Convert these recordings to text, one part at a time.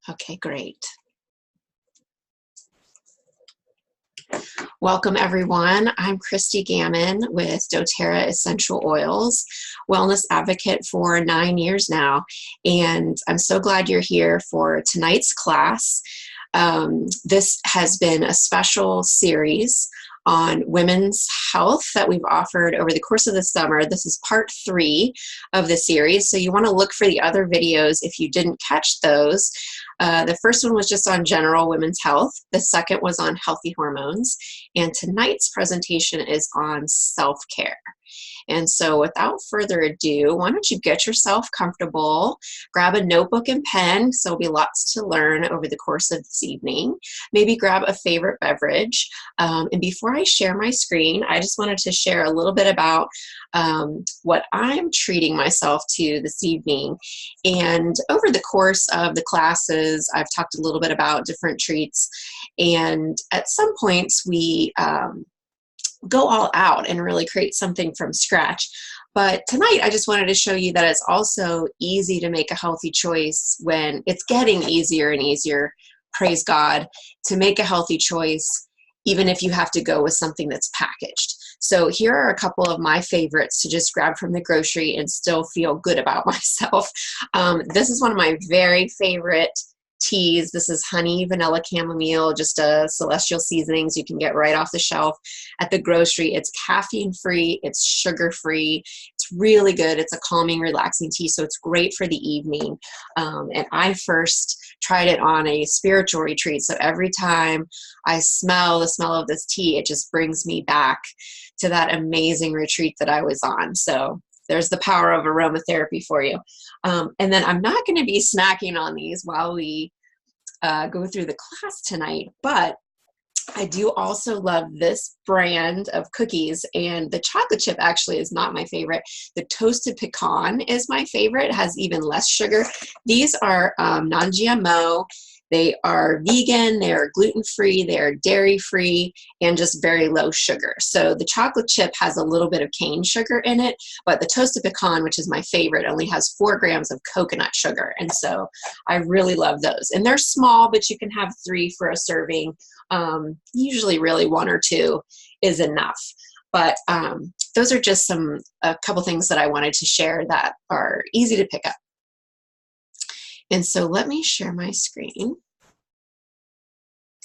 Okay, great. Welcome everyone. I'm Christy Gammon with doTERRA Essential Oils, wellness advocate for 9 years now, and I'm so glad you're here for tonight's class. This has been a special series on women's health that we've offered over the course of the summer. This is part 3 of the series, so you want to look for the other videos if you didn't catch those. The first one was just on general women's health. The second was on healthy hormones. And tonight's presentation is on self-care. And so without further ado, why don't you get yourself comfortable, grab a notebook and pen, so there'll be lots to learn over the course of this evening. Maybe grab a favorite beverage. And before I share my screen, I just wanted to share a little bit about what I'm treating myself to this evening. And over the course of the classes, I've talked a little bit about different treats. And at some points, we go all out and really create something from scratch. But tonight, I just wanted to show you that it's also easy to make a healthy choice when it's getting easier and easier, praise God, to make a healthy choice, even if you have to go with something that's packaged. So here are a couple of my favorites to just grab from the grocery and still feel good about myself. This is one of my very favorite teas. This is honey vanilla chamomile, just a celestial seasonings you can get right off the shelf at the grocery. It's caffeine free, it's sugar free, it's really good. It's a calming, relaxing tea, so it's great for the evening. And I first tried it on a spiritual retreat, so every time I smell the smell of this tea, it just brings me back to that amazing retreat that I was on. So there's the power of aromatherapy for you. And then I'm not going to be snacking on these while we go through the class tonight, but I do also love this brand of cookies, and the chocolate chip actually is not my favorite. The toasted pecan is my favorite. It has even less sugar. These are non-GMO. They are vegan, they are gluten-free, they are dairy-free, and just very low sugar. So the chocolate chip has a little bit of cane sugar in it, but the toasted pecan, which is my favorite, only has 4 grams of coconut sugar. And so I really love those. And they're small, but you can have 3 for a serving. Usually really 1 or 2 is enough. But those are just a couple things that I wanted to share that are easy to pick up. And so let me share my screen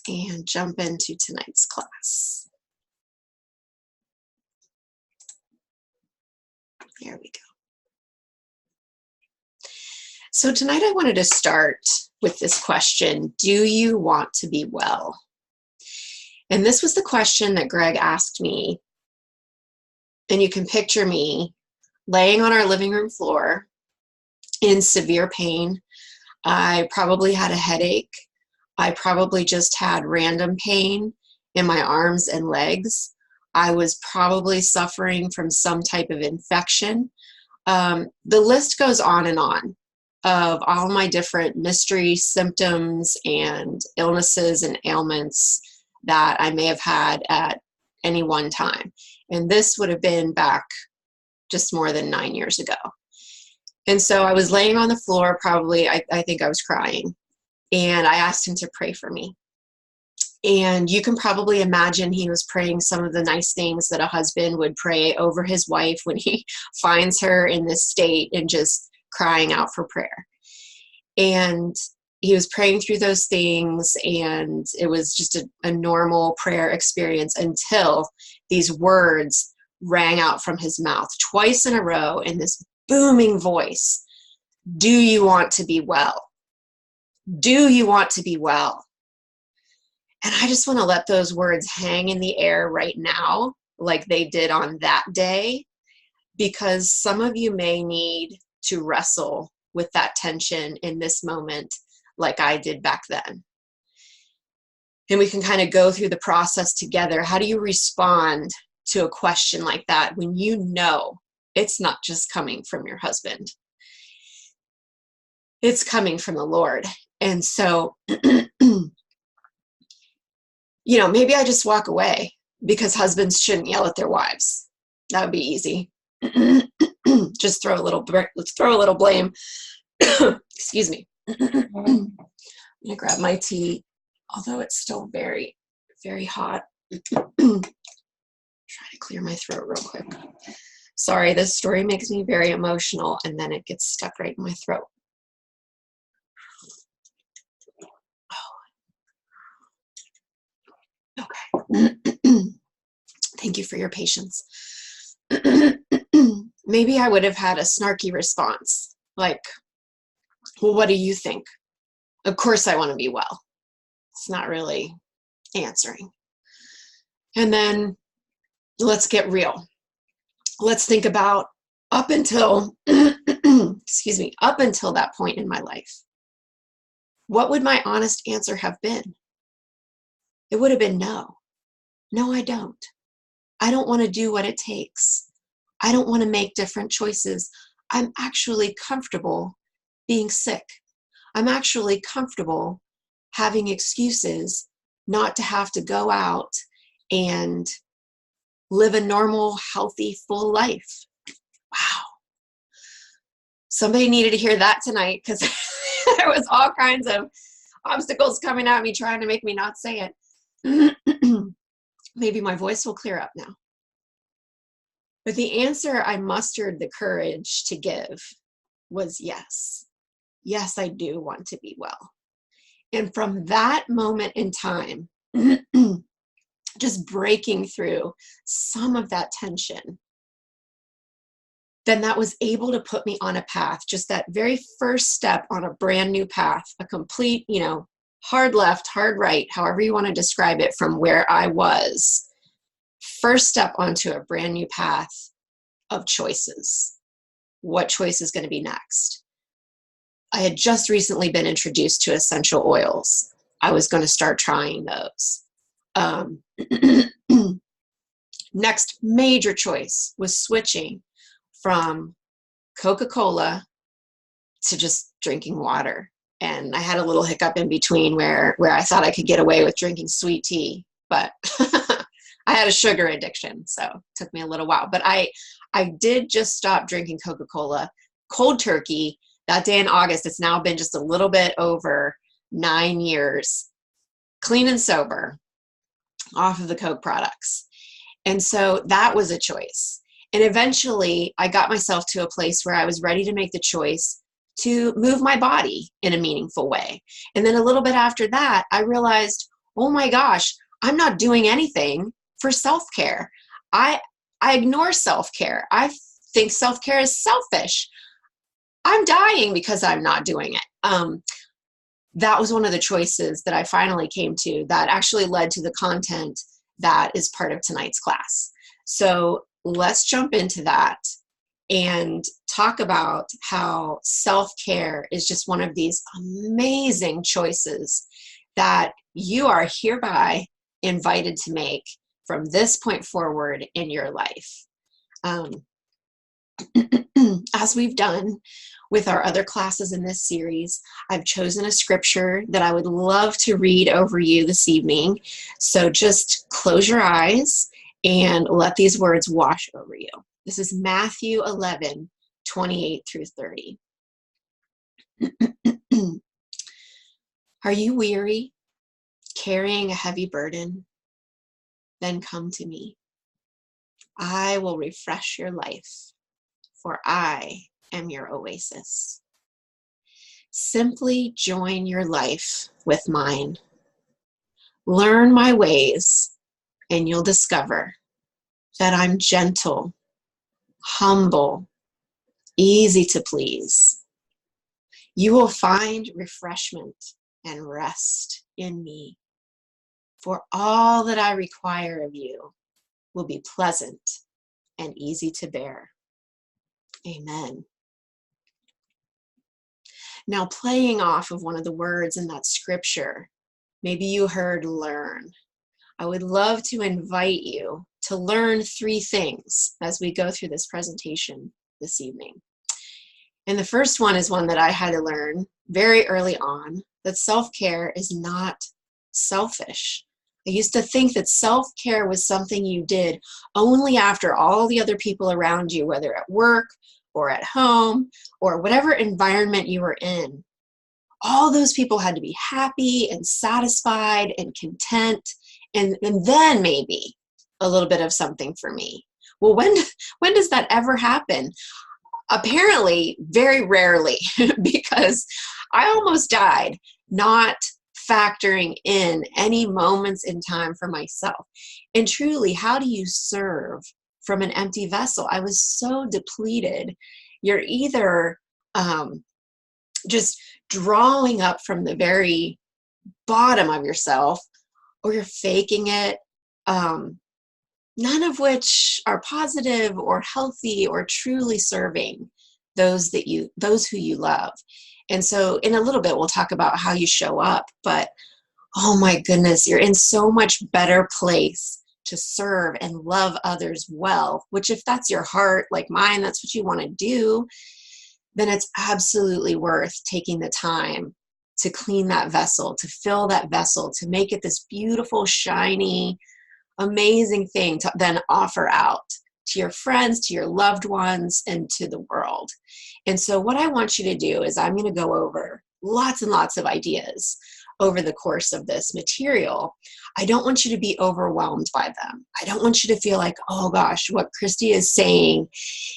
and jump into tonight's class. There we go. So tonight I wanted to start with this question: do you want to be well? And this was the question that Greg asked me. And you can picture me laying on our living room floor in severe pain. I probably had a headache. I probably just had random pain in my arms and legs. I was probably suffering from some type of infection. The list goes on and on of all my different mystery symptoms and illnesses and ailments that I may have had at any one time. And this would have been back just more than 9 years ago. And so I was laying on the floor, probably, I think I was crying, and I asked him to pray for me. And you can probably imagine he was praying some of the nice things that a husband would pray over his wife when he finds her in this state and just crying out for prayer. And he was praying through those things, and it was just a normal prayer experience until these words rang out from his mouth twice in a row in this booming voice. Do you want to be well? Do you want to be well? And I just want to let those words hang in the air right now, like they did on that day, because some of you may need to wrestle with that tension in this moment like I did back then. And we can kind of go through the process together. How do you respond to a question like that when you know it's not just coming from your husband? It's coming from the Lord. And so, maybe I just walk away, because husbands shouldn't yell at their wives. That would be easy. Just let's throw a little blame. Excuse me. I'm gonna grab my tea, although it's still very, very hot. Try to clear my throat real quick. Sorry, this story makes me very emotional and then it gets stuck right in my throat. Okay. Thank you for your patience. Maybe I would have had a snarky response, like, well, what do you think? Of course I want to be well. It's not really answering. And then let's get real. Let's think about up until, excuse me, up until that point in my life. What would my honest answer have been? It would have been no. No, I don't. I don't want to do what it takes. I don't want to make different choices. I'm actually comfortable being sick. I'm actually comfortable having excuses not to have to go out and live a normal, healthy, full life. Wow. Somebody needed to hear that tonight because there was all kinds of obstacles coming at me trying to make me not say it. Maybe my voice will clear up now. But the answer I mustered the courage to give was yes. Yes, I do want to be well. And from that moment in time, just breaking through some of that tension, then that was able to put me on a path, just that very first step on a brand new path, a complete, hard left, hard right, however you want to describe it, from where I was. First step onto a brand new path of choices. What choice is going to be next? I had just recently been introduced to essential oils. I was going to start trying those. Next major choice was switching from Coca-Cola to just drinking water. And I had a little hiccup in between where I thought I could get away with drinking sweet tea, but I had a sugar addiction, so it took me a little while. But I did just stop drinking Coca-Cola cold turkey that day in August. It's now been just a little bit over 9 years, clean and sober, off of the Coke products. And so that was a choice. And eventually I got myself to a place where I was ready to make the choice to move my body in a meaningful way. And then a little bit after that, I realized, oh my gosh, I'm not doing anything for self-care. I ignore self-care. I think self-care is selfish. I'm dying because I'm not doing it. That was one of the choices that I finally came to that actually led to the content that is part of tonight's class. So let's jump into that and talk about how self-care is just one of these amazing choices that you are hereby invited to make from this point forward in your life. As we've done with our other classes in this series, I've chosen a scripture that I would love to read over you this evening. So just close your eyes and let these words wash over you. This is Matthew 11, 28 through 30. Are you weary, carrying a heavy burden? Then come to me. I will refresh your life, for I am your oasis. Simply join your life with mine. Learn my ways, and you'll discover that I'm gentle, humble, easy to please. You will find refreshment and rest in me, for all that I require of you will be pleasant and easy to bear. Amen. Now, playing off of one of the words in that scripture, maybe you heard learn. I would love to invite you to learn 3 things as we go through this presentation this evening. And the first one is one that I had to learn very early on, that self-care is not selfish. I used to think that self-care was something you did only after all the other people around you, whether at work or at home or whatever environment you were in, all those people had to be happy and satisfied and content, and then maybe a little bit of something for me. Well, when does that ever happen? Apparently, very rarely, because I almost died not factoring in any moments in time for myself. And truly, how do you serve from an empty vessel? I was so depleted. You're either just drawing up from the very bottom of yourself, or you're faking it, none of which are positive or healthy or truly serving those who you love. And so in a little bit, we'll talk about how you show up, but oh my goodness, you're in so much better place to serve and love others well, which if that's your heart, like mine, that's what you want to do, then it's absolutely worth taking the time to clean that vessel, to fill that vessel, to make it this beautiful, shiny, amazing thing to then offer out to your friends, to your loved ones, and to the world. And so what I want you to do is I'm going to go over lots and lots of ideas over the course of this material. I don't want you to be overwhelmed by them. I don't want you to feel like, oh gosh, what Christy is saying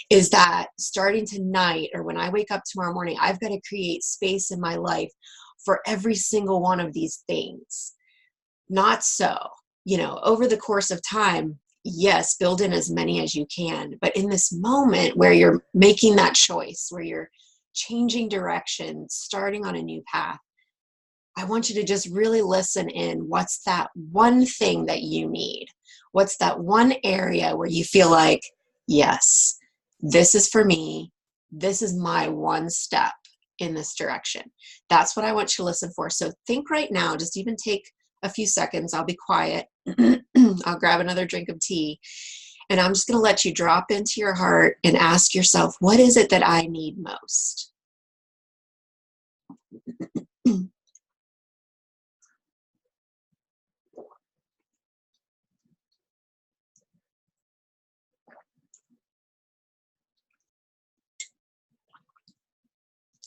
is that starting tonight or when I wake up tomorrow morning, I've got to create space in my life for every single one of these things. Not so. Over the course of time, yes, build in as many as you can. But in this moment where you're making that choice, where you're changing direction, starting on a new path, I want you to just really listen in. What's that one thing that you need? What's that one area where you feel like, yes, this is for me. This is my one step in this direction. That's what I want you to listen for. So think right now, just even take a few seconds. I'll be quiet. I'll grab another drink of tea. And I'm just going to let you drop into your heart and ask yourself, what is it that I need most?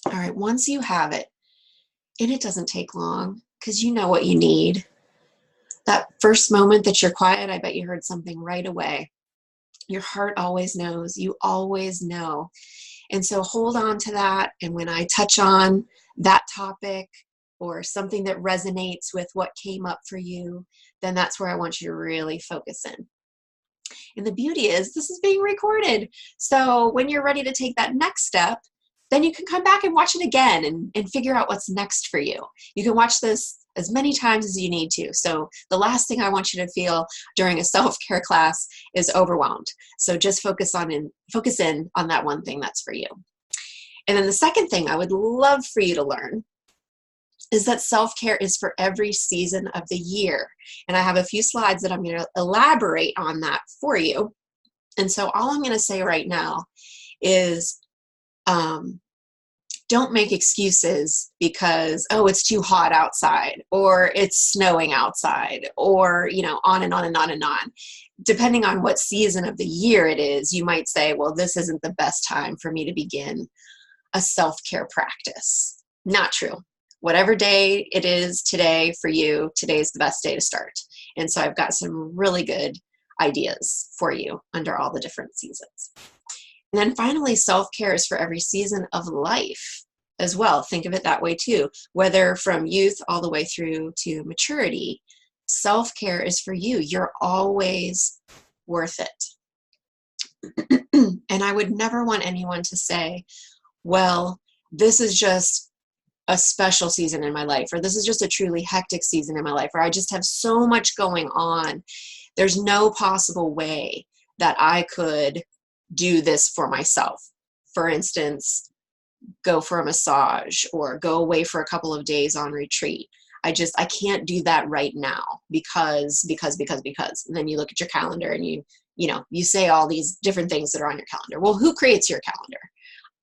All right, once you have it, and it doesn't take long because you know what you need. That first moment that you're quiet, I bet you heard something right away. Your heart always knows. You always know. And so hold on to that. And when I touch on that topic or something that resonates with what came up for you, then that's where I want you to really focus in. And the beauty is this is being recorded. So when you're ready to take that next step, then you can come back and watch it again and figure out what's next for you. You can watch this as many times as you need to. So the last thing I want you to feel during a self-care class is overwhelmed. So just focus in on that one thing that's for you. And then the second thing I would love for you to learn is that self-care is for every season of the year. And I have a few slides that I'm going to elaborate on that for you. And so all I'm going to say right now is don't make excuses because, oh, it's too hot outside or it's snowing outside or, on and on and on and on. Depending on what season of the year it is, you might say, well, this isn't the best time for me to begin a self-care practice. Not true. Whatever day it is today for you, today's the best day to start. And so I've got some really good ideas for you under all the different seasons. And then finally, self-care is for every season of life as well. Think of it that way too. Whether from youth all the way through to maturity, self-care is for you. You're always worth it. And I would never want anyone to say, well, this is just a special season in my life, or this is just a truly hectic season in my life, or I just have so much going on. There's no possible way that I could do this for myself. For instance, go for a massage or go away for a couple of days on retreat. I can't do that right now because. And then you look at your calendar and you say all these different things that are on your calendar. Well, who creates your calendar?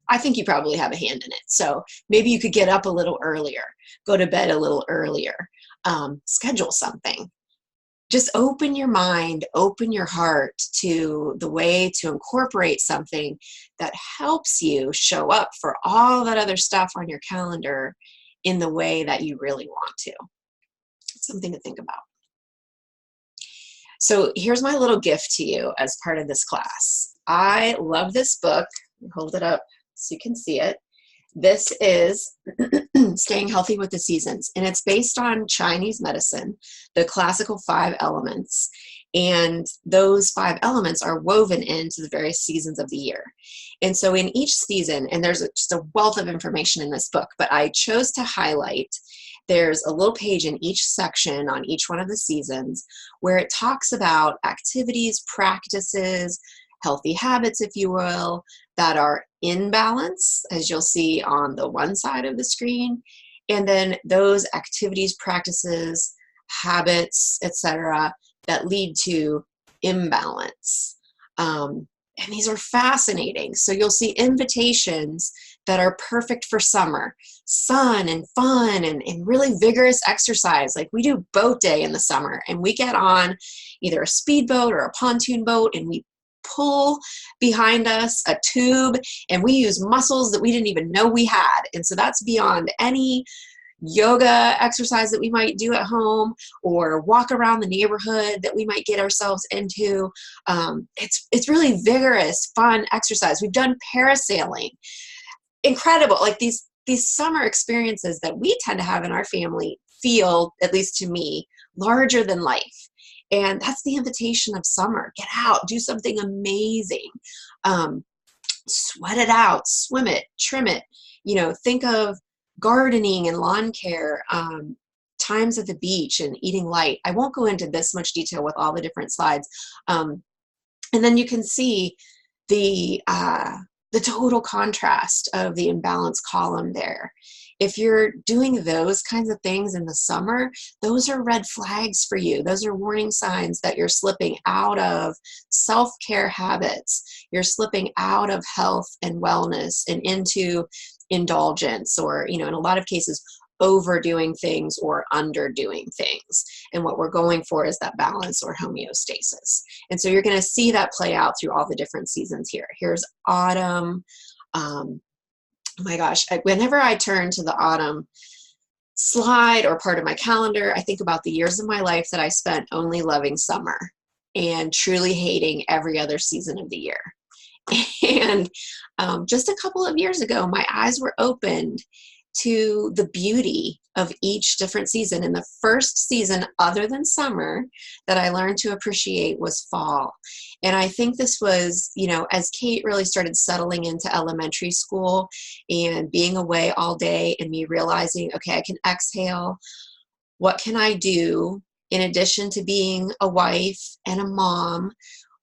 I think you probably have a hand in it. So maybe you could get up a little earlier, go to bed a little earlier, schedule something. Just open your mind, open your heart to the way to incorporate something that helps you show up for all that other stuff on your calendar in the way that you really want to. Something to think about. So here's my little gift to you as part of this class. I love this book. Hold it up so you can see it. This is Staying Healthy with the Seasons, and it's based on Chinese medicine, the classical 5 elements. And those 5 elements are woven into the various seasons of the year. And so in each season, and there's just a wealth of information in this book, but I chose to highlight, there's a little page in each section on each one of the seasons where it talks about activities, practices, healthy habits, if you will, that are in balance, as you'll see on the one side of the screen, and then those activities, practices, habits, etc., that lead to imbalance. And these are fascinating. So you'll see invitations that are perfect for summer, sun and fun and really vigorous exercise. Like we do boat day in the summer, and we get on either a speedboat or a pontoon boat, and we pull behind us a tube, and we use muscles that we didn't even know we had. And so that's beyond any yoga exercise that we might do at home or walk around the neighborhood that we might get ourselves into. It's really vigorous, fun exercise. We've done parasailing. Incredible. Like these summer experiences that we tend to have in our family feel, at least to me, larger than life. And that's the invitation of summer. Get out, do something amazing. Sweat it out, swim it, trim it. Think of gardening and lawn care, times at the beach and eating light. I won't go into this much detail with all the different slides. And then you can see the total contrast of the imbalance column there. If you're doing those kinds of things in the summer, those are red flags for you. Those are warning signs that you're slipping out of self-care habits. You're slipping out of health and wellness and into indulgence, or, in a lot of cases, overdoing things or underdoing things. And what we're going for is that balance or homeostasis. And so you're going to see that play out through all the different seasons here. Here's autumn. Oh my gosh, whenever I turn to the autumn slide or part of my calendar, I think about the years of my life that I spent only loving summer and truly hating every other season of the year. And just a couple of years ago, my eyes were opened to the beauty of each different season. And the first season, other than summer, that I learned to appreciate was fall. And I think this was, as Kate really started settling into elementary school and being away all day, and me realizing, okay, I can exhale. What can I do in addition to being a wife and a mom?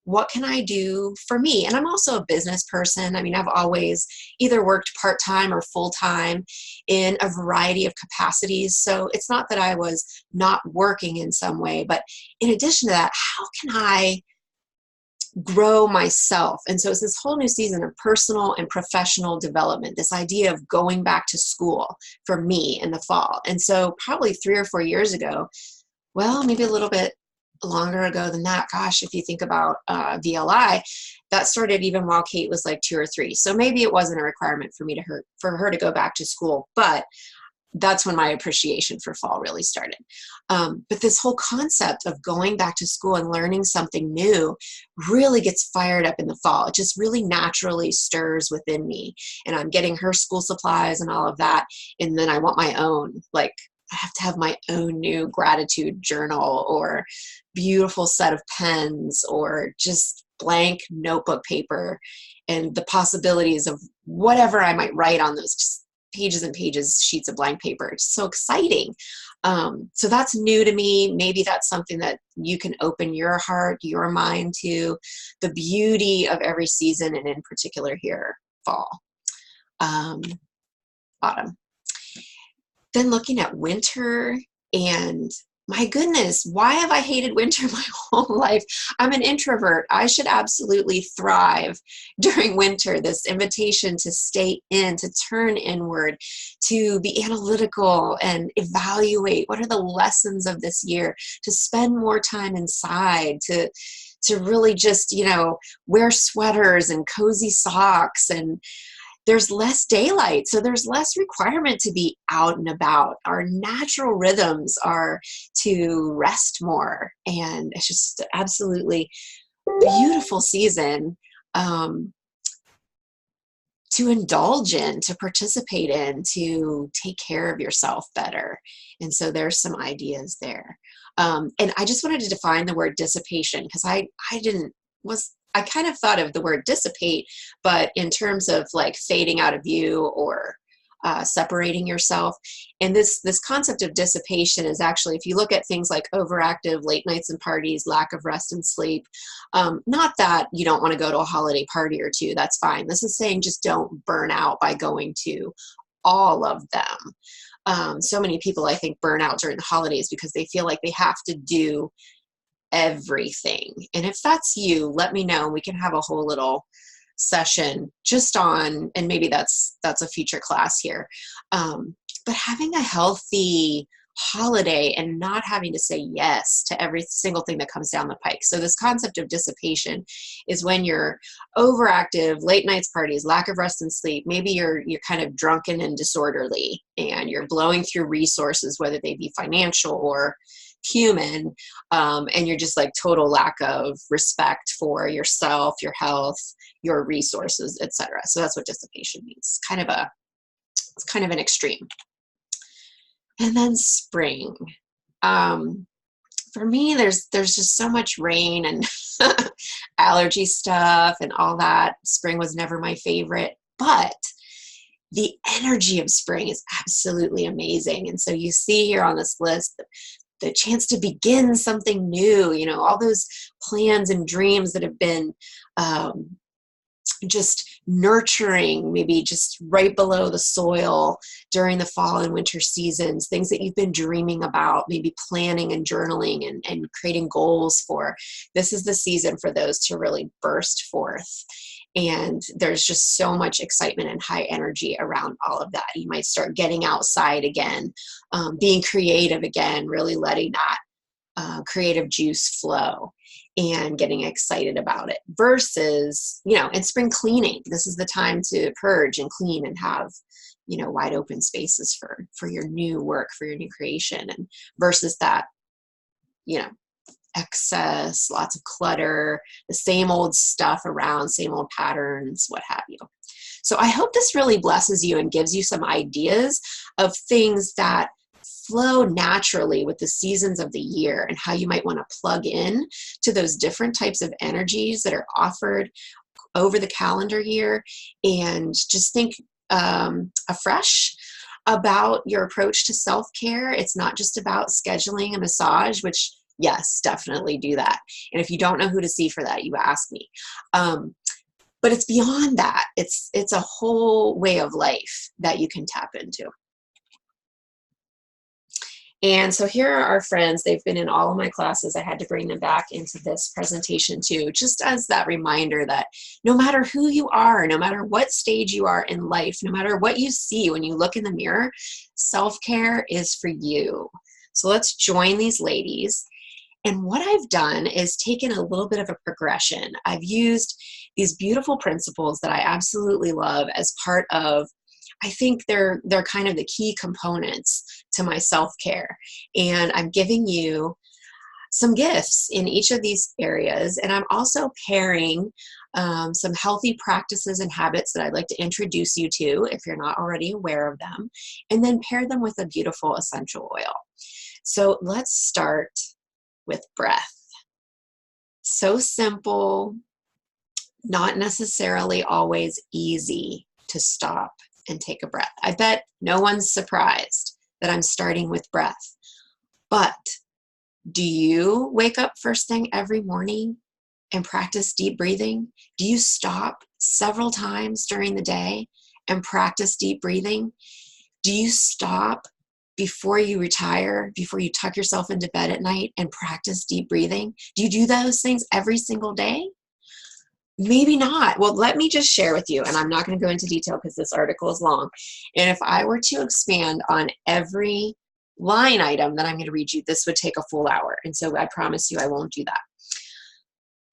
What can I do for me? And I'm also a business person. I mean, I've always either worked part-time or full-time in a variety of capacities. So it's not that I was not working in some way, but in addition to that, how can I grow myself? And so it's this whole new season of personal and professional development, this idea of going back to school for me in the fall. And so probably 3 or 4 years ago, well, maybe a little bit longer ago than that. Gosh, if you think about VLI, that started even while Kate was like 2 or 3. So maybe it wasn't a requirement for her to go back to school, but that's when my appreciation for fall really started. But this whole concept of going back to school and learning something new really gets fired up in the fall. It just really naturally stirs within me. And I'm getting her school supplies and all of that. And then I want my own, like, I have to have my own new gratitude journal or beautiful set of pens or just blank notebook paper, and the possibilities of whatever I might write on those just pages and pages, sheets of blank paper. It's so exciting. So that's new to me. Maybe that's something that you can open your heart, your mind to, the beauty of every season, and in particular here, fall, autumn. Then looking at winter, and my goodness, why have I hated winter my whole life? I'm an introvert. I should absolutely thrive during winter. This invitation to stay in, to turn inward, to be analytical and evaluate what are the lessons of this year, to spend more time inside, to really just, wear sweaters and cozy socks. And there's less daylight, so there's less requirement to be out and about. Our natural rhythms are to rest more, and it's just absolutely beautiful season to indulge in, to participate in, to take care of yourself better. And so there's some ideas there. And I just wanted to define the word dissipation, because I kind of thought of the word dissipate, but in terms of like fading out of view or separating yourself. And this concept of dissipation is actually, if you look at things like overactive late nights and parties, lack of rest and sleep, not that you don't want to go to a holiday party or two, that's fine. This is saying just don't burn out by going to all of them. So many people, I think, burn out during the holidays because they feel like they have to do everything. And if that's you, let me know. We can have a whole little session just on, and maybe that's a future class here. But having a healthy holiday and not having to say yes to every single thing that comes down the pike. So this concept of dissipation is when you're overactive, late nights, parties, lack of rest and sleep. Maybe you're kind of drunken and disorderly, and you're blowing through resources, whether they be financial or human, and you're just like total lack of respect for yourself, your health, your resources, etc. So that's what dissipation means. It's kind of an extreme. And then spring. For me, there's just so much rain and allergy stuff and all that. Spring was never my favorite, but the energy of spring is absolutely amazing. And so you see here on this list the chance to begin something new, all those plans and dreams that have been just nurturing, maybe just right below the soil during the fall and winter seasons, things that you've been dreaming about, maybe planning and journaling and creating goals for. This is the season for those to really burst forth. And there's just so much excitement and high energy around all of that. You might start getting outside again, being creative again, really letting that creative juice flow and getting excited about it, versus, and spring cleaning. This is the time to purge and clean and have, wide open spaces for your new work, for your new creation, and versus that, excess, lots of clutter, the same old stuff around, same old patterns, what have you. So I hope this really blesses you and gives you some ideas of things that flow naturally with the seasons of the year, and how you might want to plug in to those different types of energies that are offered over the calendar year, and just think afresh about your approach to self-care. It's not just about scheduling a massage, which, yes, definitely do that. And if you don't know who to see for that, you ask me. But it's beyond that. It's a whole way of life that you can tap into. And so here are our friends. They've been in all of my classes. I had to bring them back into this presentation too, just as that reminder that no matter who you are, no matter what stage you are in life, no matter what you see when you look in the mirror, self-care is for you. So let's join these ladies. And what I've done is taken a little bit of a progression. I've used these beautiful principles that I absolutely love as part of, I think they're kind of the key components to my self-care. And I'm giving you some gifts in each of these areas. And I'm also pairing some healthy practices and habits that I'd like to introduce you to if you're not already aware of them, and then pair them with a beautiful essential oil. So let's start with breath. So simple, not necessarily always easy to stop and take a breath. I bet no one's surprised that I'm starting with breath. But do you wake up first thing every morning and practice deep breathing? Do you stop several times during the day and practice deep breathing? Do you stop before you retire, before you tuck yourself into bed at night and practice deep breathing? Do you do those things every single day? Maybe not. Well, let me just share with you, and I'm not going to go into detail because this article is long. And if I were to expand on every line item that I'm going to read you, this would take a full hour. And so I promise you I won't do that.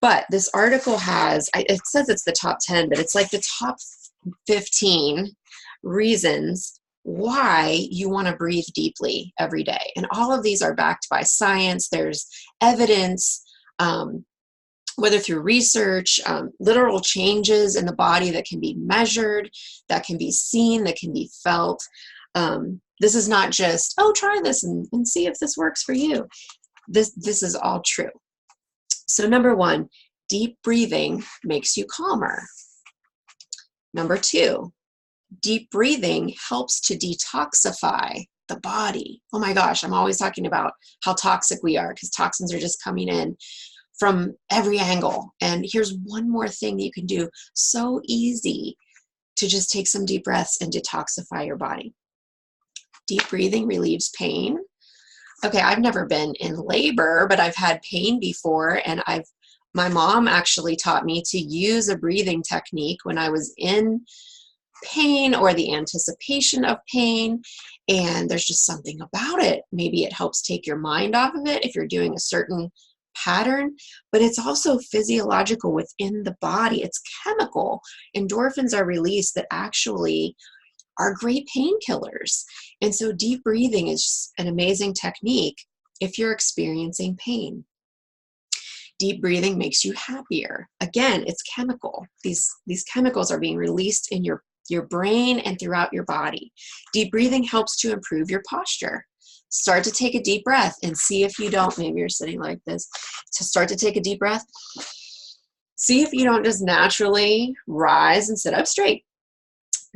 But this article has, it says it's the top 10, but it's like the top 15 reasons why you want to breathe deeply every day. And all of these are backed by science. There's evidence, whether through research, literal changes in the body that can be measured, that can be seen, that can be felt. This is not just, oh, try this and see if this works for you. This is all true. So number one, deep breathing makes you calmer. Number two, deep breathing helps to detoxify the body. Oh my gosh, I'm always talking about how toxic we are because toxins are just coming in from every angle. And here's one more thing that you can do. So easy to just take some deep breaths and detoxify your body. Deep breathing relieves pain. Okay, I've never been in labor, but I've had pain before, and my mom actually taught me to use a breathing technique when I was in pain or the anticipation of pain, and there's just something about it. Maybe it helps take your mind off of it if you're doing a certain pattern, but it's also physiological within the body. It's chemical. Endorphins are released that actually are great painkillers. And so deep breathing is an amazing technique if you're experiencing pain. Deep breathing makes you happier. Again, it's chemical. These chemicals are being released in your brain and throughout your body. Deep breathing helps to improve your posture. Start to take a deep breath and see if you don't, maybe you're sitting like this, to start to take a deep breath. See if you don't just naturally rise and sit up straight.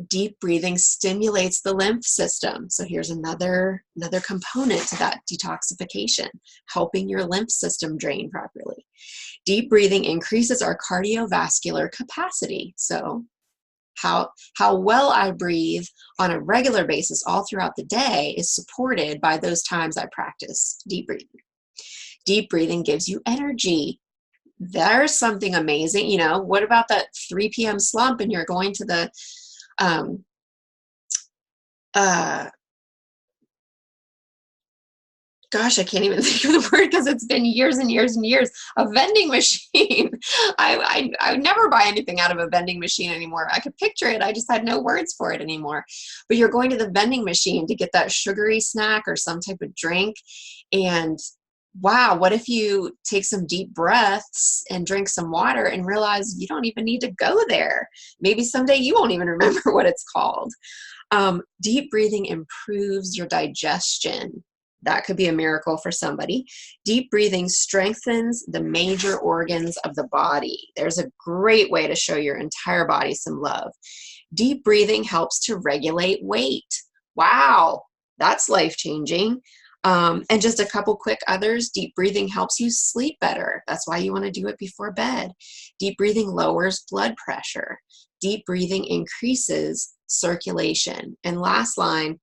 Deep breathing stimulates the lymph system. So here's another component to that detoxification, helping your lymph system drain properly. Deep breathing increases our cardiovascular capacity. So how well I breathe on a regular basis all throughout the day is supported by those times I practice deep breathing. Deep breathing gives you energy. There's something amazing. You know, what about that 3 p.m. slump and you're going to the gosh, I can't even think of the word because it's been years and years and years. A vending machine. I would never buy anything out of a vending machine anymore. I could picture it. I just had no words for it anymore. But you're going to the vending machine to get that sugary snack or some type of drink. And wow, what if you take some deep breaths and drink some water and realize you don't even need to go there? Maybe someday you won't even remember what it's called. Deep breathing improves your digestion. That could be a miracle for somebody. Deep breathing strengthens the major organs of the body. There's a great way to show your entire body some love. Deep breathing helps to regulate weight. Wow, that's life-changing. And just a couple quick others. Deep breathing helps you sleep better. That's why you want to do it before bed. Deep breathing lowers blood pressure. Deep breathing increases circulation. And last line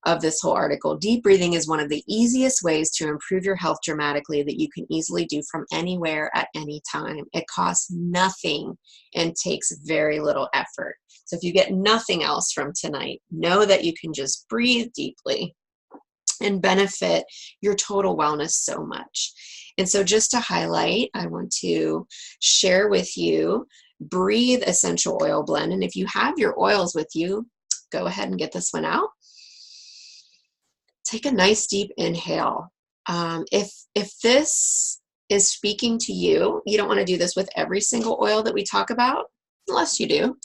of this whole article, deep breathing is one of the easiest ways to improve your health dramatically that you can easily do from anywhere at any time. It costs nothing and takes very little effort. So if you get nothing else from tonight, know that you can just breathe deeply and benefit your total wellness so much. And so just to highlight, I want to share with you Breathe Essential Oil Blend. And if you have your oils with you, go ahead and get this one out. Take a nice deep inhale. If this is speaking to you, you don't want to do this with every single oil that we talk about, unless you do.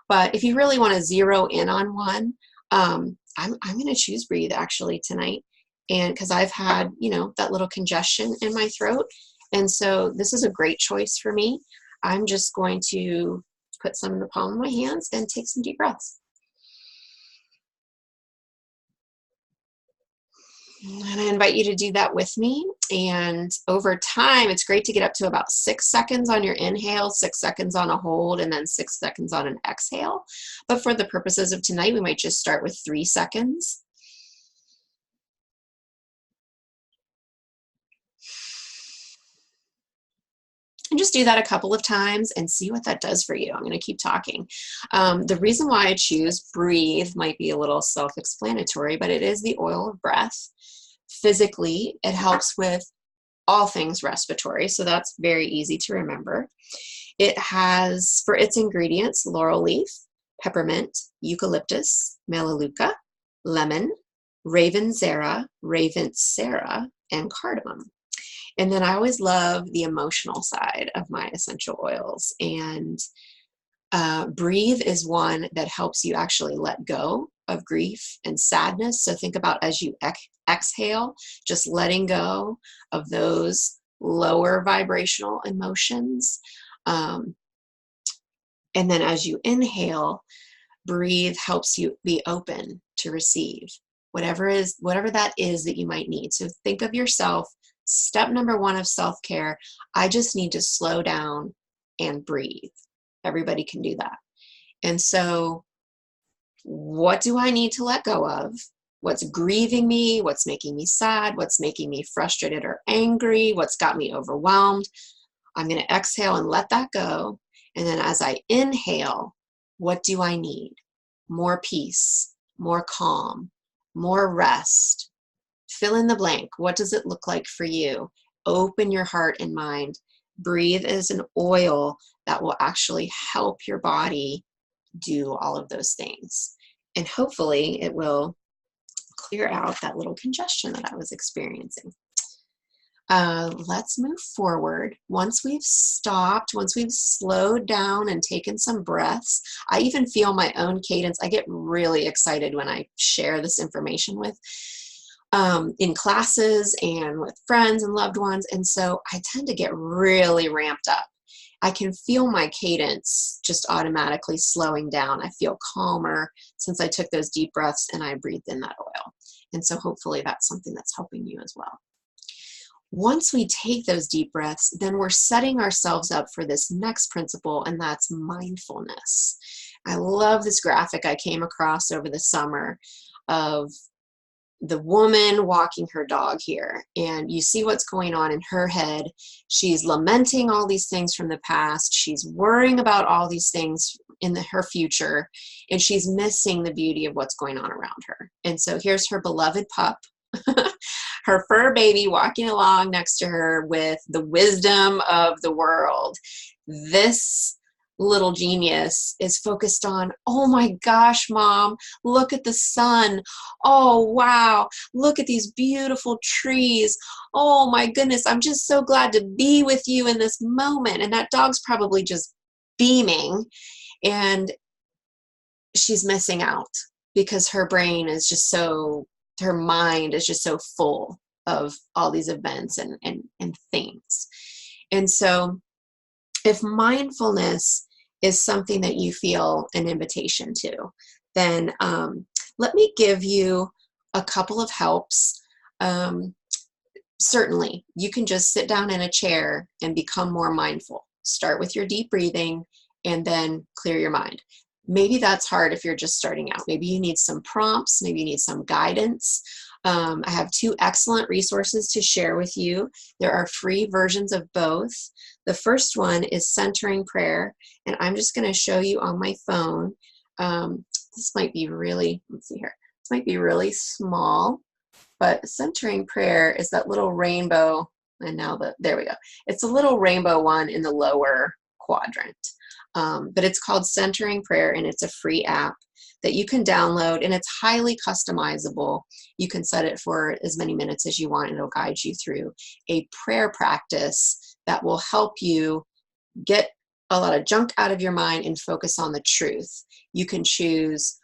But if you really want to zero in on one, I'm going to choose Breathe actually tonight, and because I've had, you know, that little congestion in my throat, and so this is a great choice for me. I'm just going to put some in the palm of my hands and take some deep breaths. And I invite you to do that with me. And over time, it's great to get up to about 6 seconds on your inhale, 6 seconds on a hold, and then 6 seconds on an exhale. But for the purposes of tonight, we might just start with 3 seconds. And just do that a couple of times and see what that does for you. I'm going to keep talking. The reason why I choose Breathe might be a little self-explanatory, but it is the oil of breath. Physically, it helps with all things respiratory, so that's very easy to remember. It has, for its ingredients, laurel leaf, peppermint, eucalyptus, melaleuca, lemon, ravensara, and cardamom. And then I always love the emotional side of my essential oils. And breathe is one that helps you actually let go of grief and sadness. So think about as you exhale, just letting go of those lower vibrational emotions. And then as you inhale, breathe helps you be open to receive whatever that is that you might need. So think of yourself, step number one of self-care, I just need to slow down and breathe. Everybody can do that. And so what do I need to let go of? What's grieving me? What's making me sad? What's making me frustrated or angry? What's got me overwhelmed? I'm going to exhale and let that go. And then as I inhale, what do I need? More peace, more calm, more rest. Fill in the blank. What does it look like for you? Open your heart and mind. Breathe is an oil that will actually help your body do all of those things. And hopefully it will clear out that little congestion that I was experiencing. Let's move forward. Once we've stopped, once we've slowed down and taken some breaths, I even feel my own cadence. I get really excited when I share this information with in classes and with friends and loved ones. And so I tend to get really ramped up. I can feel my cadence just automatically slowing down. I feel calmer since I took those deep breaths and I breathed in that oil. And so hopefully that's something that's helping you as well. Once we take those deep breaths, then we're setting ourselves up for this next principle, and that's mindfulness. I love this graphic I came across over the summer of the woman walking her dog here, and you see what's going on in her head. She's lamenting all these things from the past. She's worrying about all these things in her future, and she's missing the beauty of what's going on around her. And so here's her beloved pup, her fur baby walking along next to her with the wisdom of the world. This little genius is focused on, oh my gosh, Mom, look at the sun. Oh, wow, look at these beautiful trees. Oh my goodness, I'm just so glad to be with you in this moment. And that dog's probably just beaming, and she's missing out because her brain is just so, her mind is just so full of all these events and things. And so if mindfulness is something that you feel an invitation to, then let me give you a couple of helps. Certainly, you can just sit down in a chair and become more mindful. Start with your deep breathing and then clear your mind. Maybe that's hard if you're just starting out. Maybe you need some prompts, maybe you need some guidance. I have two excellent resources to share with you. There are free versions of both. The first one is Centering Prayer, and I'm just going to show you on my phone. This might be really, let's see here, this might be really small, but Centering Prayer is that little rainbow, and now there we go. It's a little rainbow one in the lower quadrant, but it's called Centering Prayer, and it's a free app that you can download, and it's highly customizable. You can set it for as many minutes as you want, and it'll guide you through a prayer practice that will help you get a lot of junk out of your mind and focus on the truth. You can choose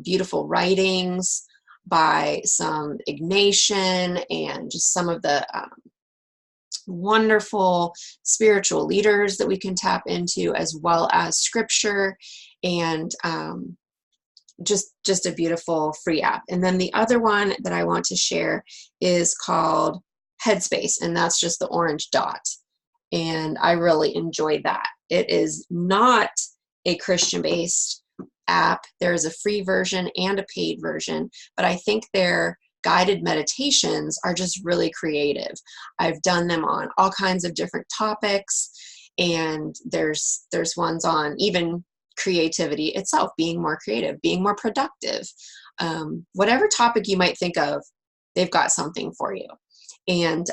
beautiful writings by some Ignatian and just some of the wonderful spiritual leaders that we can tap into, as well as scripture, and just a beautiful free app. And then the other one that I want to share is called Headspace, and that's just the orange dot. And I really enjoyed that. It is not a Christian-based app. There is a free version and a paid version, but I think their guided meditations are just really creative. I've done them on all kinds of different topics, and there's ones on even creativity itself, being more creative, being more productive. Whatever topic you might think of, they've got something for you. And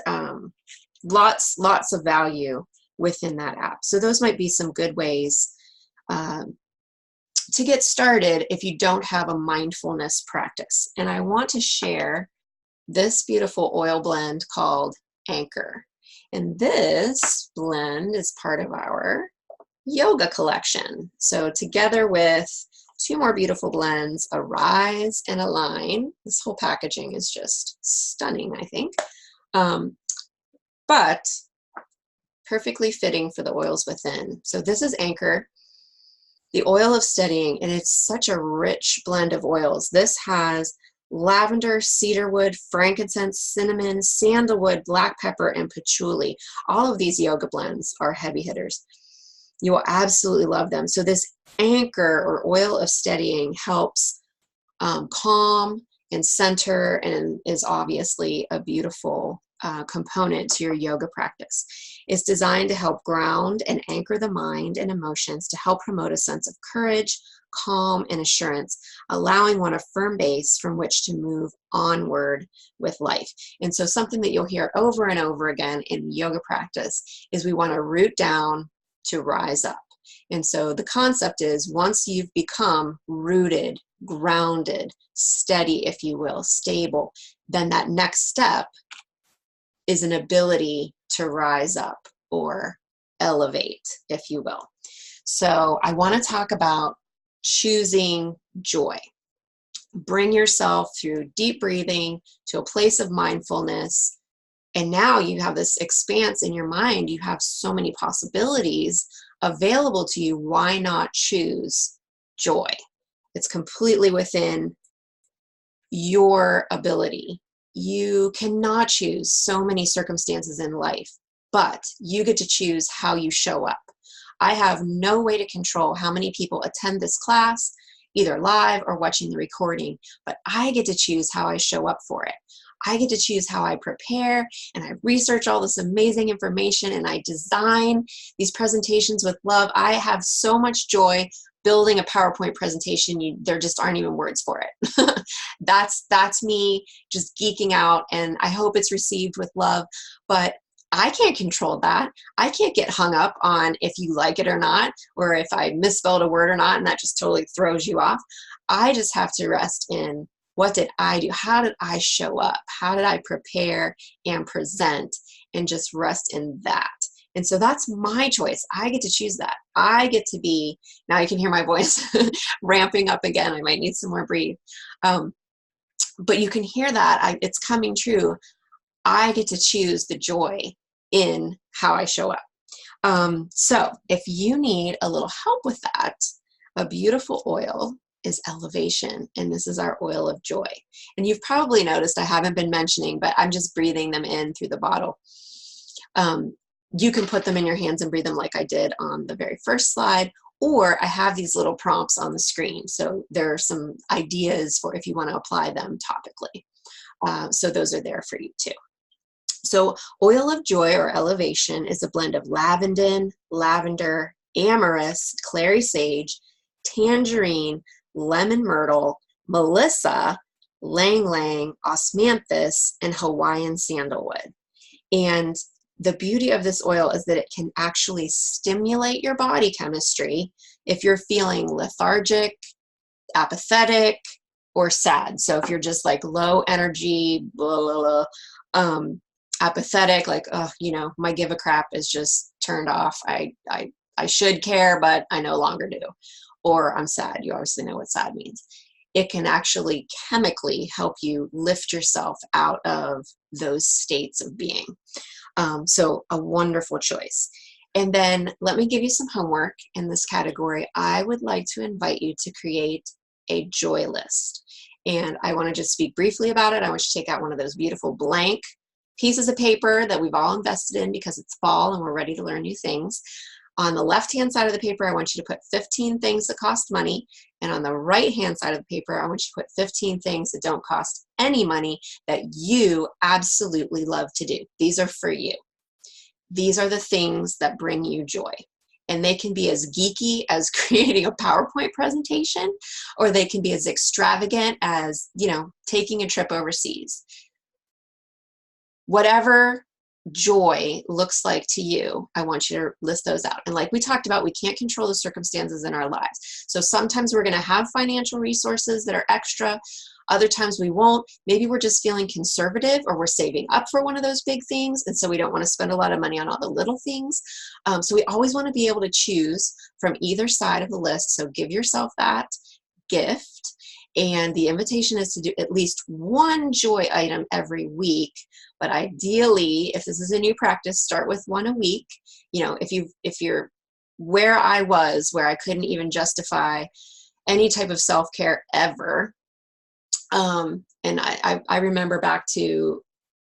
lots of value within that app. So those might be some good ways to get started if you don't have a mindfulness practice. And I want to share this beautiful oil blend called Anchor. And this blend is part of our yoga collection. So together with two more beautiful blends, Arise and Align. This whole packaging is just stunning, I think. But perfectly fitting for the oils within. So this is Anchor, the oil of steadying, and it's such a rich blend of oils. This has lavender, cedarwood, frankincense, cinnamon, sandalwood, black pepper, and patchouli. All of these yoga blends are heavy hitters. You will absolutely love them. So this Anchor or oil of steadying helps calm and center, and is obviously a beautiful component to your yoga practice. It's designed to help ground and anchor the mind and emotions to help promote a sense of courage, calm, and assurance, allowing one a firm base from which to move onward with life. And so something that you'll hear over and over again in yoga practice is we want to root down to rise up. And so the concept is once you've become rooted, grounded, steady, if you will, stable, then that next step is an ability to rise up or elevate, if you will. So I want to talk about choosing joy. Bring yourself through deep breathing to a place of mindfulness. And now you have this expanse in your mind. You have so many possibilities available to you. Why not choose joy? It's completely within your ability. You cannot choose so many circumstances in life, but you get to choose how you show up. I have no way to control how many people attend this class, either live or watching the recording, but I get to choose how I show up for it. I get to choose how I prepare, and I research all this amazing information, and I design these presentations with love. I have so much joy building a PowerPoint presentation. There just aren't even words for it. That's me just geeking out, and I hope it's received with love, but I can't control that. I can't get hung up on if you like it or not, or if I misspelled a word or not, and that just totally throws you off. I just have to rest in what did I do? How did I show up? How did I prepare and present, and just rest in that? And so that's my choice. I get to choose that. I get to be, now you can hear my voice ramping up again. I might need some more breathe. But you can hear that. It's coming true. I get to choose the joy in how I show up. So if you need a little help with that, a beautiful oil is Elevation, and this is our oil of joy. And you've probably noticed I haven't been mentioning, but I'm just breathing them in through the bottle. You can put them in your hands and breathe them like I did on the very first slide, or I have these little prompts on the screen. So there are some ideas for if you want to apply them topically. So those are there for you too. So oil of joy or Elevation is a blend of lavender, amorous, clary sage, tangerine, lemon myrtle, melissa, lang lang, osmanthus, and Hawaiian sandalwood. And the beauty of this oil is that it can actually stimulate your body chemistry if you're feeling lethargic, apathetic, or sad. So if you're just like low energy, blah, blah, blah, apathetic, like, oh, my give a crap is just turned off. I should care, but I no longer do. Or I'm sad. You obviously know what sad means. It can actually chemically help you lift yourself out of those states of being. So a wonderful choice. And then let me give you some homework in this category. I would like to invite you to create a joy list. And I want to just speak briefly about it. I want you to take out one of those beautiful blank pieces of paper that we've all invested in because it's fall and we're ready to learn new things. On the left-hand side of the paper, I want you to put 15 things that cost money. And on the right-hand side of the paper, I want you to put 15 things that don't cost any money that you absolutely love to do. These are for you. These are the things that bring you joy. And they can be as geeky as creating a PowerPoint presentation, or they can be as extravagant as, taking a trip overseas. Whatever joy looks like to you, I want you to list those out. And like we talked about, we can't control the circumstances in our lives. So sometimes we're going to have financial resources that are extra. Other times we won't. Maybe we're just feeling conservative, or we're saving up for one of those big things. And so we don't want to spend a lot of money on all the little things. So we always want to be able to choose from either side of the list. So give yourself that gift. And the invitation is to do at least one joy item every week. But ideally, if this is a new practice, start with one a week. You know, if you're where I was, where I couldn't even justify any type of self-care ever. And I remember back to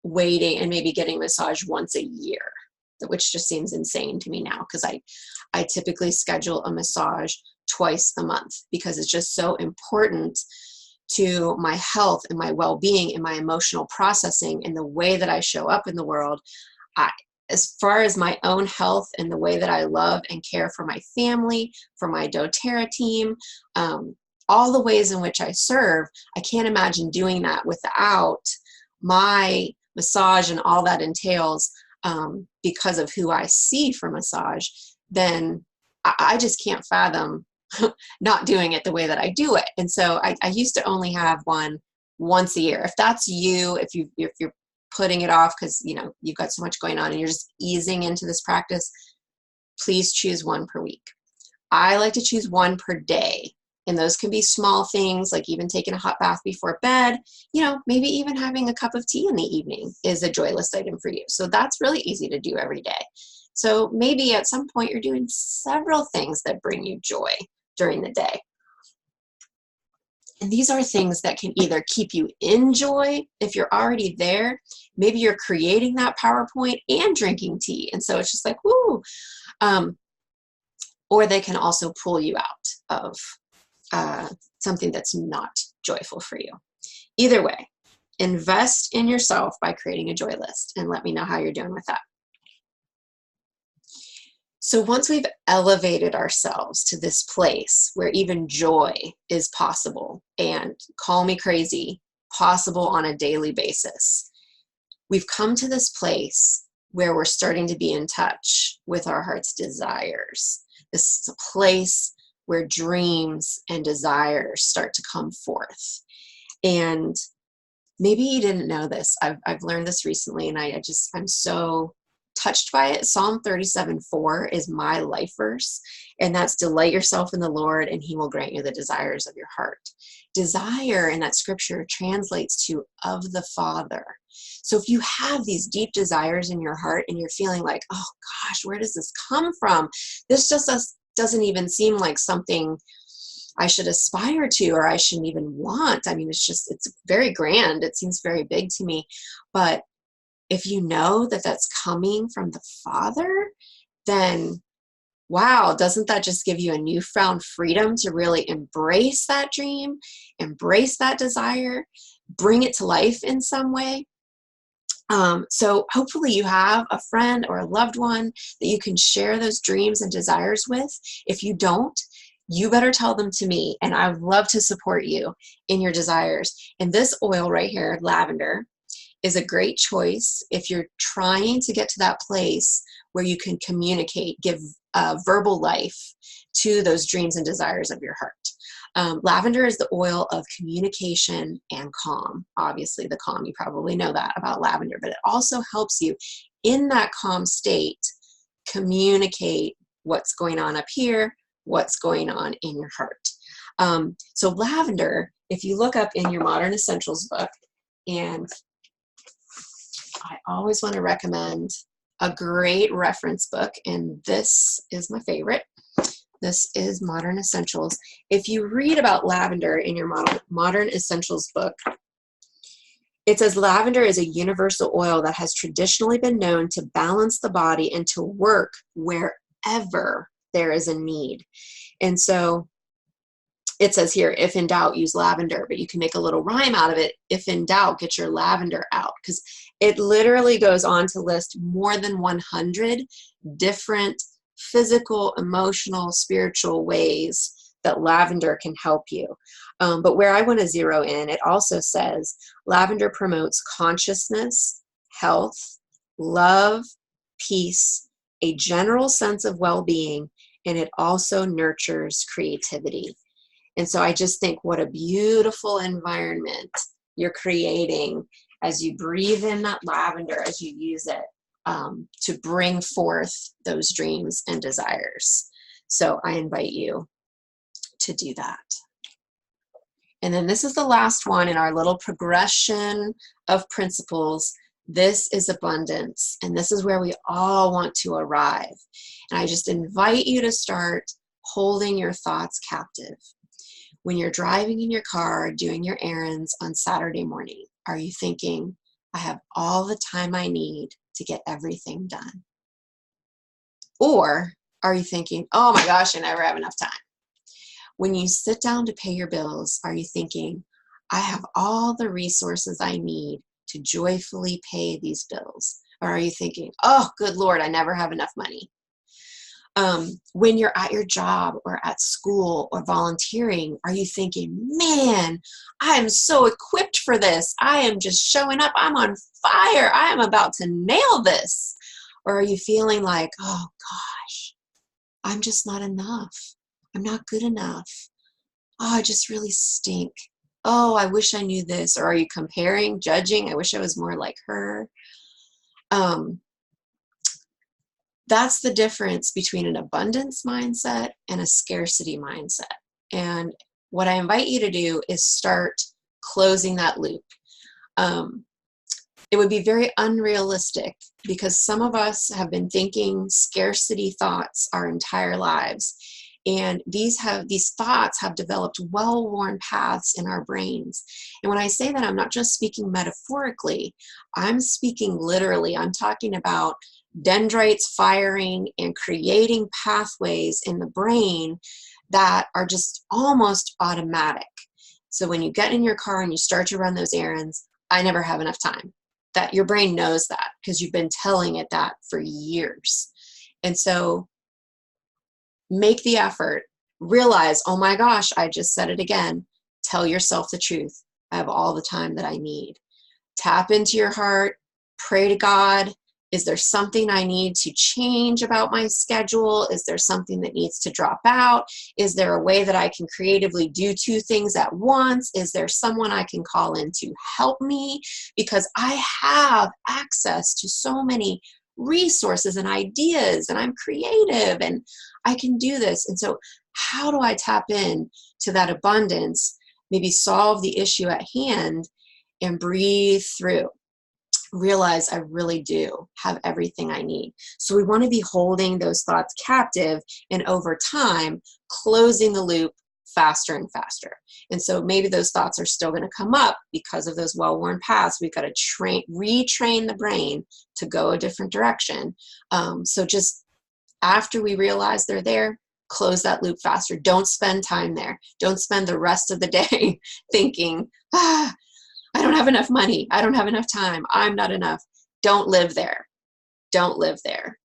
waiting and maybe getting a massage once a year, which just seems insane to me now, because I typically schedule a massage twice a month because it's just so important to my health and my well-being and my emotional processing and the way that I show up in the world. As far as my own health and the way that I love and care for my family, for my doTERRA team, all the ways in which I serve, I can't imagine doing that without my massage and all that entails, because of who I see for massage. Then I just can't fathom not doing it the way that I do it. And so I used to only have one once a year. If that's you, if you're putting it off because you've got so much going on and you're just easing into this practice, please choose one per week. I like to choose one per day. And those can be small things, like even taking a hot bath before bed, maybe even having a cup of tea in the evening is a joy list item for you. So that's really easy to do every day. So maybe at some point you're doing several things that bring you joy during the day. And these are things that can either keep you in joy if you're already there. Maybe you're creating that PowerPoint and drinking tea. And so it's just like, woo. Or they can also pull you out of something that's not joyful for you. Either way, invest in yourself by creating a joy list and let me know how you're doing with that. So once we've elevated ourselves to this place where even joy is possible and call me crazy, possible on a daily basis, we've come to this place where we're starting to be in touch with our heart's desires. This is a place where dreams and desires start to come forth. And maybe you didn't know this. I've learned this recently, and I'm so touched by it. Psalm 37:4 is my life verse, and that's delight yourself in the Lord and he will grant you the desires of your heart. Desire in that scripture translates to of the Father. So if you have these deep desires in your heart and you're feeling like, oh gosh, where does this come from? This just doesn't even seem like something I should aspire to, or I shouldn't even want. I mean, it's very grand. It seems very big to me. But if you know that that's coming from the Father, then wow, doesn't that just give you a newfound freedom to really embrace that dream, embrace that desire, bring it to life in some way? So hopefully you have a friend or a loved one that you can share those dreams and desires with. If you don't, you better tell them to me, and I would love to support you in your desires. And this oil right here, lavender, is a great choice if you're trying to get to that place where you can communicate, give verbal life to those dreams and desires of your heart. Lavender is the oil of communication and calm. Obviously, the calm, you probably know that about lavender, but it also helps you in that calm state communicate what's going on up here, what's going on in your heart. So lavender, if you look up in your Modern Essentials book, and I always want to recommend a great reference book, and this is my favorite. This is Modern Essentials. If you read about lavender in your Modern Essentials book, it says lavender is a universal oil that has traditionally been known to balance the body and to work wherever there is a need. And so it says here, if in doubt, use lavender, but you can make a little rhyme out of it. If in doubt, get your lavender out, because it literally goes on to list more than 100 different physical, emotional, spiritual ways that lavender can help you. But where I want to zero in, it also says lavender promotes consciousness, health, love, peace, a general sense of well-being, and it also nurtures creativity. And so I just think what a beautiful environment you're creating as you breathe in that lavender, as you use it to bring forth those dreams and desires. So I invite you to do that. And then this is the last one in our little progression of principles. This is abundance, and this is where we all want to arrive. And I just invite you to start holding your thoughts captive. When you're driving in your car, doing your errands on Saturday morning, are you thinking, I have all the time I need to get everything done? Or are you thinking, oh my gosh, I never have enough time? When you sit down to pay your bills, are you thinking, I have all the resources I need to joyfully pay these bills? Or are you thinking, oh, good Lord, I never have enough money? When you're at your job or at school or volunteering, are you thinking, man, I am so equipped for this. I am just showing up. I'm on fire. I am about to nail this. Or are you feeling like, oh gosh, I'm just not enough. I'm not good enough. Oh, I just really stink. Oh, I wish I knew this. Or are you comparing, judging? I wish I was more like her. That's the difference between an abundance mindset and a scarcity mindset. And what I invite you to do is start closing that loop. It would be very unrealistic because some of us have been thinking scarcity thoughts our entire lives. And these thoughts have developed well-worn paths in our brains. And when I say that, I'm not just speaking metaphorically, I'm speaking literally. I'm talking about dendrites firing and creating pathways in the brain that are just almost automatic. So when you get in your car and you start to run those errands, I never have enough time. That your brain knows that because you've been telling it that for years. And so make the effort, realize, oh my gosh, I just said it again. Tell yourself the truth. I have all the time that I need. Tap into your heart, pray to God. Is there something I need to change about my schedule? Is there something that needs to drop out? Is there a way that I can creatively do two things at once? Is there someone I can call in to help me? Because I have access to so many resources and ideas, and I'm creative and I can do this. And so how do I tap in to that abundance, maybe solve the issue at hand and breathe through? Realize I really do have everything I need. So we want to be holding those thoughts captive and over time closing the loop faster and faster. And so maybe those thoughts are still going to come up because of those well-worn paths. We've got to retrain the brain to go a different direction. So just after we realize they're there, close that loop faster. Don't spend time there. Don't spend the rest of the day thinking, I don't have enough money. I don't have enough time. I'm not enough. Don't live there. Don't live there.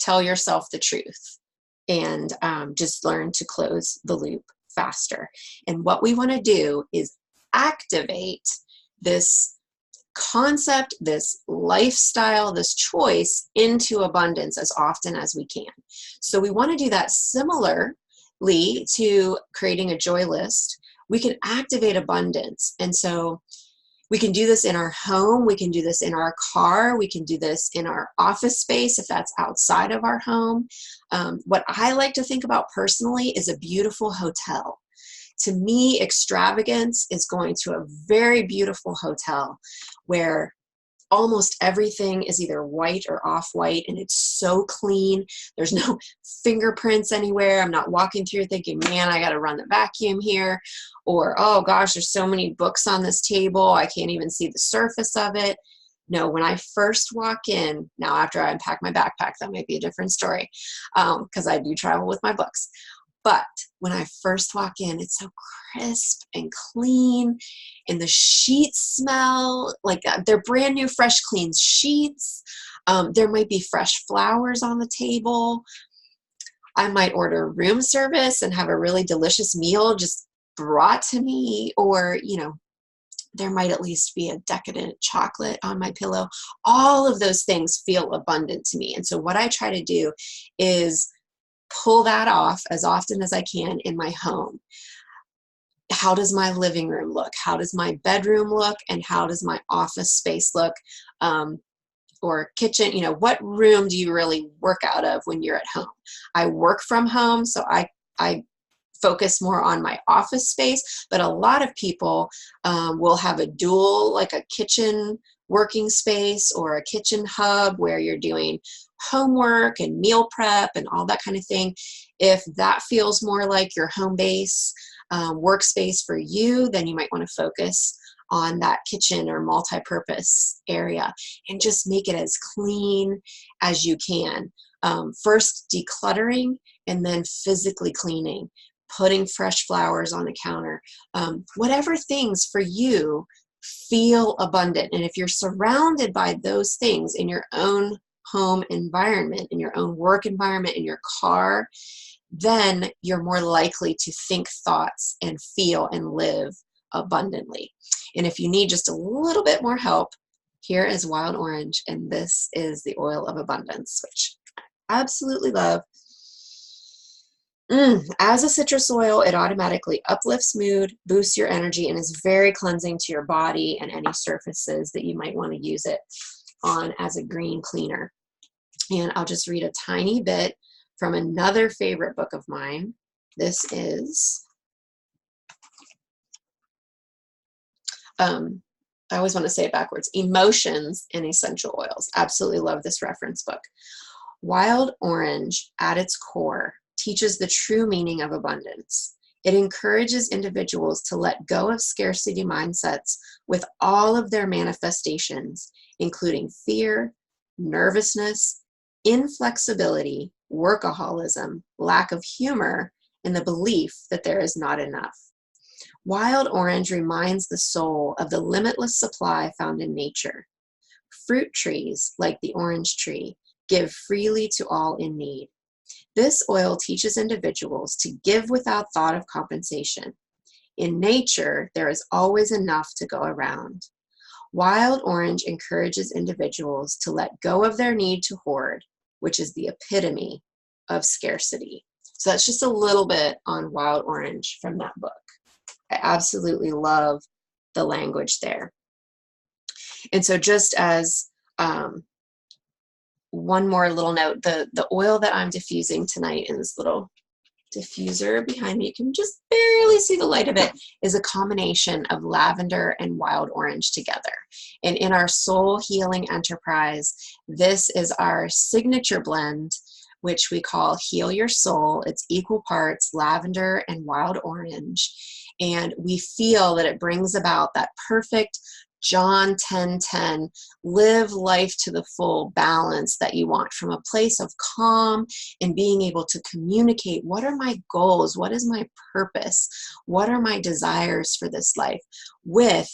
Tell yourself the truth and just learn to close the loop faster. And what we want to do is activate this concept, this lifestyle, this choice into abundance as often as we can. So we want to do that similarly to creating a joy list. We can activate abundance. And so we can do this in our home. We can do this in our car. We can do this in our office space if that's outside of our home. What I like to think about personally is a beautiful hotel. To me, extravagance is going to a very beautiful hotel where almost everything is either white or off-white and it's so clean. There's no fingerprints anywhere. I'm not walking through thinking, man, I got to run the vacuum here. Or, oh gosh, there's so many books on this table. I can't even see the surface of it. No, when I first walk in, now after I unpack my backpack, that might be a different story because I do travel with my books. But when I first walk in, it's so crisp and clean, and the sheets smell like they're brand new, fresh, clean sheets. There might be fresh flowers on the table. I might order room service and have a really delicious meal just brought to me, or, there might at least be a decadent chocolate on my pillow. All of those things feel abundant to me. And so what I try to do is pull that off as often as I can in my home. How does my living room look? How does my bedroom look? And how does my office space look? Or kitchen, what room do you really work out of when you're at home? I work from home, so I focus more on my office space, but a lot of people will have a dual, like a kitchen working space or a kitchen hub where you're doing homework and meal prep and all that kind of thing. If that feels more like your home base workspace for you, then you might want to focus on that kitchen or multi-purpose area and just make it as clean as you can. First decluttering and then physically cleaning, putting fresh flowers on the counter, whatever things for you feel abundant. And if you're surrounded by those things in your own home environment, in your own work environment, in your car, then you're more likely to think thoughts and feel and live abundantly. And if you need just a little bit more help, here is wild orange, and this is the oil of abundance, which I absolutely love. As a citrus oil, it automatically uplifts mood, boosts your energy, and is very cleansing to your body and any surfaces that you might want to use it on as a green cleaner. And I'll just read a tiny bit from another favorite book of mine. This is, I always want to say it backwards, Emotions in Essential Oils. Absolutely love this reference book. Wild orange, at its core, teaches the true meaning of abundance. It encourages individuals to let go of scarcity mindsets with all of their manifestations, including fear, nervousness, inflexibility, workaholism, lack of humor, and the belief that there is not enough. Wild orange reminds the soul of the limitless supply found in nature. Fruit trees, like the orange tree, give freely to all in need. This oil teaches individuals to give without thought of compensation. In nature, there is always enough to go around. Wild orange encourages individuals to let go of their need to hoard, which is the epitome of scarcity. So that's just a little bit on wild orange from that book. I absolutely love the language there. And so just as one more little note, the oil that I'm diffusing tonight in this little diffuser behind me, you can just barely see the light of it, is a combination of lavender and wild orange together. And in our soul healing enterprise, this is our signature blend, which we call Heal Your Soul. It's equal parts lavender and wild orange. And we feel that it brings about that perfect John 10:10, live life to the full balance that you want, from a place of calm and being able to communicate, what are my goals? What is my purpose? What are my desires for this life? With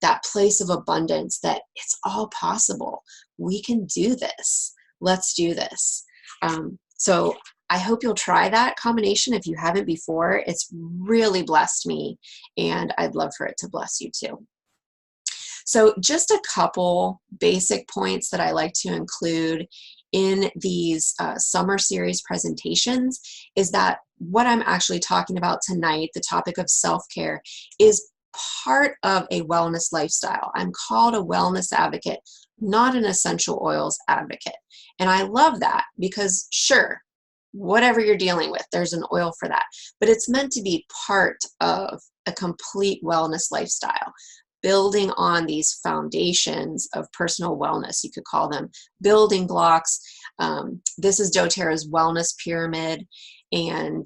that place of abundance that it's all possible. We can do this. Let's do this. So I hope you'll try that combination if you haven't before. It's really blessed me, and I'd love for it to bless you too. So just a couple basic points that I like to include in these summer series presentations is that what I'm actually talking about tonight, the topic of self-care, is part of a wellness lifestyle. I'm called a wellness advocate, not an essential oils advocate. And I love that because, sure, whatever you're dealing with, there's an oil for that. But it's meant to be part of a complete wellness lifestyle, building on these foundations of personal wellness, you could call them building blocks. This is doTERRA's wellness pyramid, and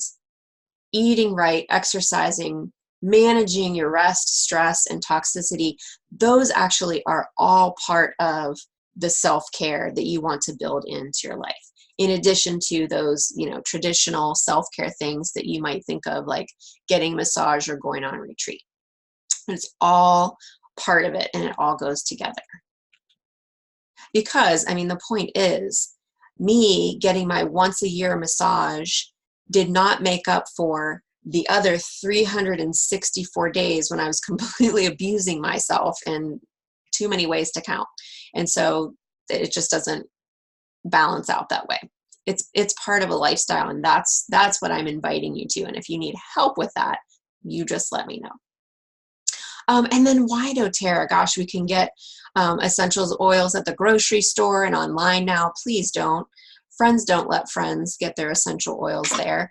eating right, exercising, managing your rest, stress, and toxicity, those actually are all part of the self-care that you want to build into your life. In addition to those, traditional self-care things that you might think of, like getting a massage or going on a retreat. It's all part of it, and it all goes together. Because, the point is, me getting my once a year massage did not make up for the other 364 days when I was completely abusing myself in too many ways to count. And so it just doesn't balance out that way. It's part of a lifestyle, and that's what I'm inviting you to. And if you need help with that, you just let me know. And then why doTERRA? Gosh, we can get essentials oils at the grocery store and online now. Please don't. Friends don't let friends get their essential oils there.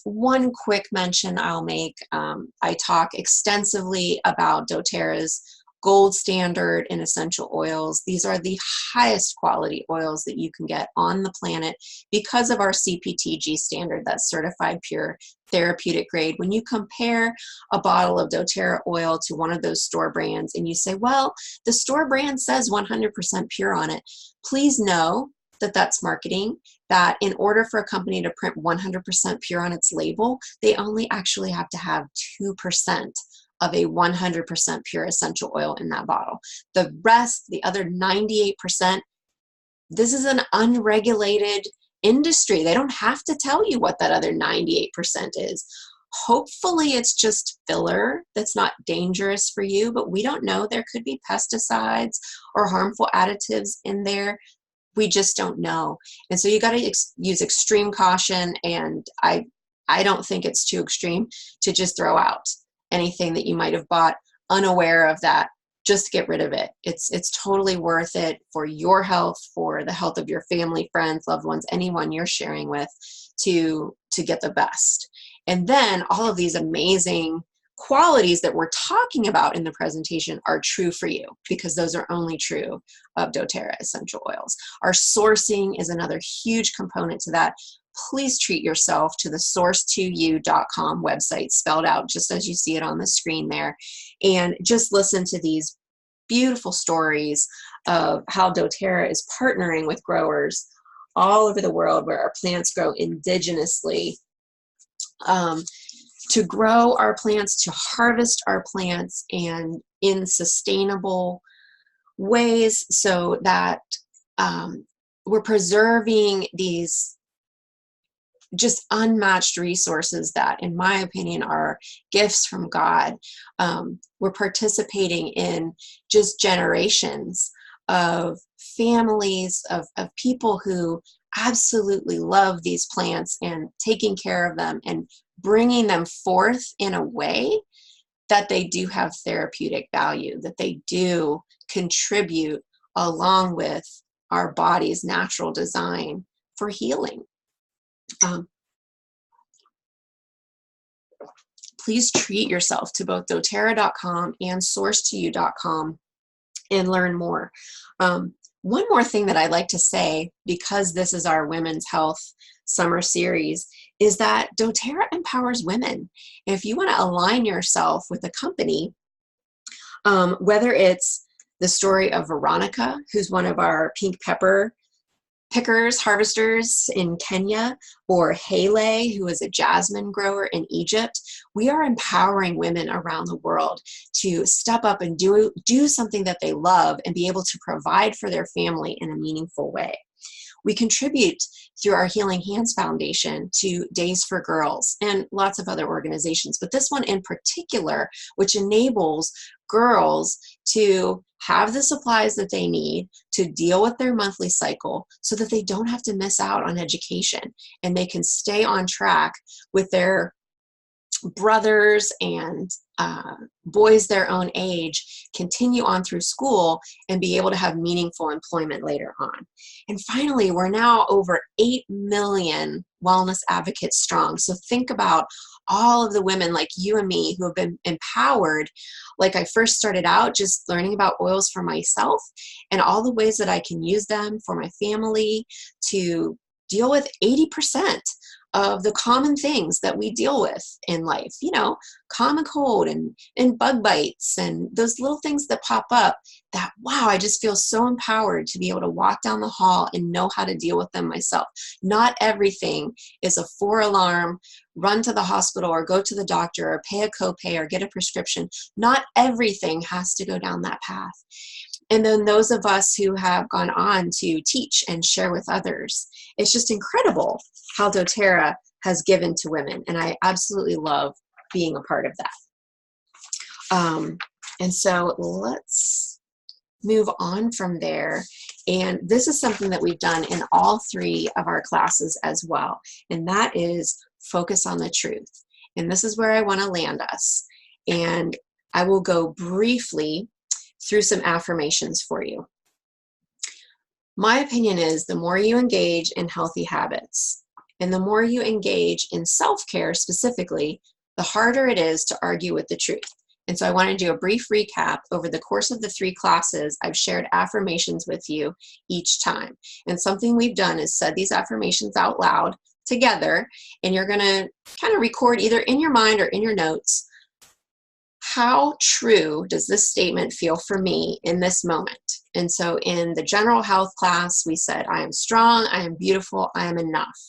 One quick mention I'll make, I talk extensively about doTERRA's gold standard in essential oils. These are the highest quality oils that you can get on the planet because of our CPTG standard, that's certified pure therapeutic grade. When you compare a bottle of doTERRA oil to one of those store brands and you say, well, the store brand says 100% pure on it, please know that that's marketing, that in order for a company to print 100% pure on its label, they only actually have to have 2% of a 100% pure essential oil in that bottle. The rest, the other 98%, this is an unregulated industry. They don't have to tell you what that other 98% is. Hopefully it's just filler that's not dangerous for you, but we don't know. There could be pesticides or harmful additives in there. We just don't know. And so you got to use extreme caution, and I don't think it's too extreme to just throw out anything that you might have bought unaware of that. Just get rid of it. It's totally worth it for your health, for the health of your family, friends, loved ones, anyone you're sharing with, to get the best. And then all of these amazing qualities that we're talking about in the presentation are true for you, because those are only true of doTERRA essential oils. Our sourcing is another huge component to that. Please treat yourself to the source2u.com website, spelled out just as you see it on the screen there, and just listen to these beautiful stories of how doTERRA is partnering with growers all over the world where our plants grow indigenously, to grow our plants, to harvest our plants, and in sustainable ways, so that we're preserving these just unmatched resources that, in my opinion, are gifts from God. We're participating in just generations of families, of people who absolutely love these plants and taking care of them and bringing them forth in a way that they do have therapeutic value, that they do contribute along with our body's natural design for healing. Please treat yourself to both doTERRA.com and source2u.com and learn more. One more thing that I'd like to say, because this is our Women's Health Summer Series, is that doTERRA empowers women. If you want to align yourself with a company, whether it's the story of Veronica, who's one of our pink pepper pickers, harvesters in Kenya, or Haley, who is a jasmine grower in Egypt, we are empowering women around the world to step up and do something that they love and be able to provide for their family in a meaningful way. We contribute through our Healing Hands Foundation to Days for Girls and lots of other organizations, but this one in particular, which enables girls to have the supplies that they need to deal with their monthly cycle so that they don't have to miss out on education, and they can stay on track with their brothers and boys their own age, continue on through school and be able to have meaningful employment later on. And finally, we're now over 8 million wellness advocates strong. So think about all of the women like you and me who have been empowered. Like I first started out just learning about oils for myself and all the ways that I can use them for my family to deal with 80% of the common things that we deal with in life, you know, common cold and bug bites and those little things that pop up that, wow, I just feel so empowered to be able to walk down the hall and know how to deal with them myself. Not everything is a 4-alarm, run to the hospital or go to the doctor or pay a copay or get a prescription. Not everything has to go down that path. And then those of us who have gone on to teach and share with others, it's just incredible how doTERRA has given to women. And I absolutely love being a part of that. And so let's move on from there. And this is something that we've done in all 3 of our classes as well. And that is focus on the truth. And this is where I want to land us. And I will go briefly through some affirmations for you. My opinion is the more you engage in healthy habits and the more you engage in self-care specifically, the harder it is to argue with the truth. And so I want to do a brief recap. Over the course of the 3 classes, I've shared affirmations with you each time. And something we've done is said these affirmations out loud together, and you're going to kind of record either in your mind or in your notes, how true does this statement feel for me in this moment? And so in the general health class, we said, I am strong, I am beautiful, I am enough.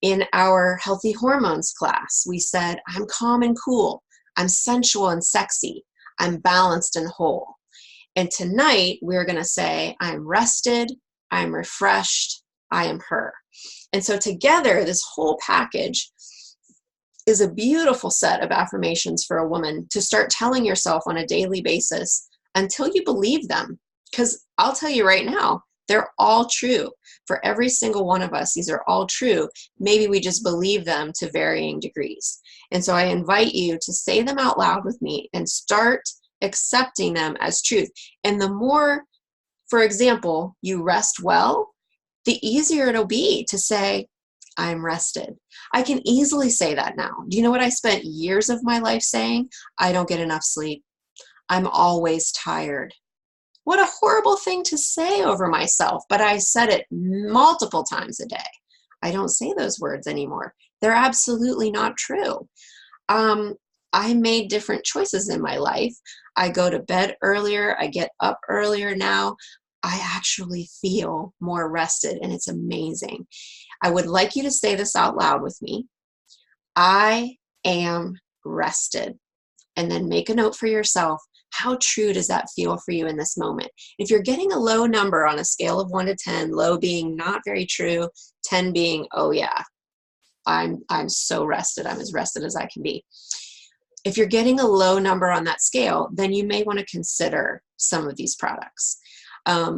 In our healthy hormones class, we said, I'm calm and cool, I'm sensual and sexy, I'm balanced and whole. And tonight, we're going to say, I'm rested, I'm refreshed, I am her. And so together, this whole package is a beautiful set of affirmations for a woman to start telling yourself on a daily basis until you believe them. Because I'll tell you right now, they're all true. For every single one of us, these are all true. Maybe we just believe them to varying degrees. And so I invite you to say them out loud with me and start accepting them as truth. And the more, for example, you rest well, the easier it'll be to say, I'm rested. I can easily say that now. Do you know what I spent years of my life saying? I don't get enough sleep. I'm always tired. What a horrible thing to say over myself, but I said it multiple times a day. I don't say those words anymore. They're absolutely not true. I made different choices in my life. I go to bed earlier. I get up earlier now. I actually feel more rested, and it's amazing. I would like you to say this out loud with me. I am rested. And then make a note for yourself. How true does that feel for you in this moment? If you're getting a low number on a scale of 1 to 10, low being not very true, 10 being, oh yeah, I'm so rested. I'm as rested as I can be. If you're getting a low number on that scale, then you may want to consider some of these products.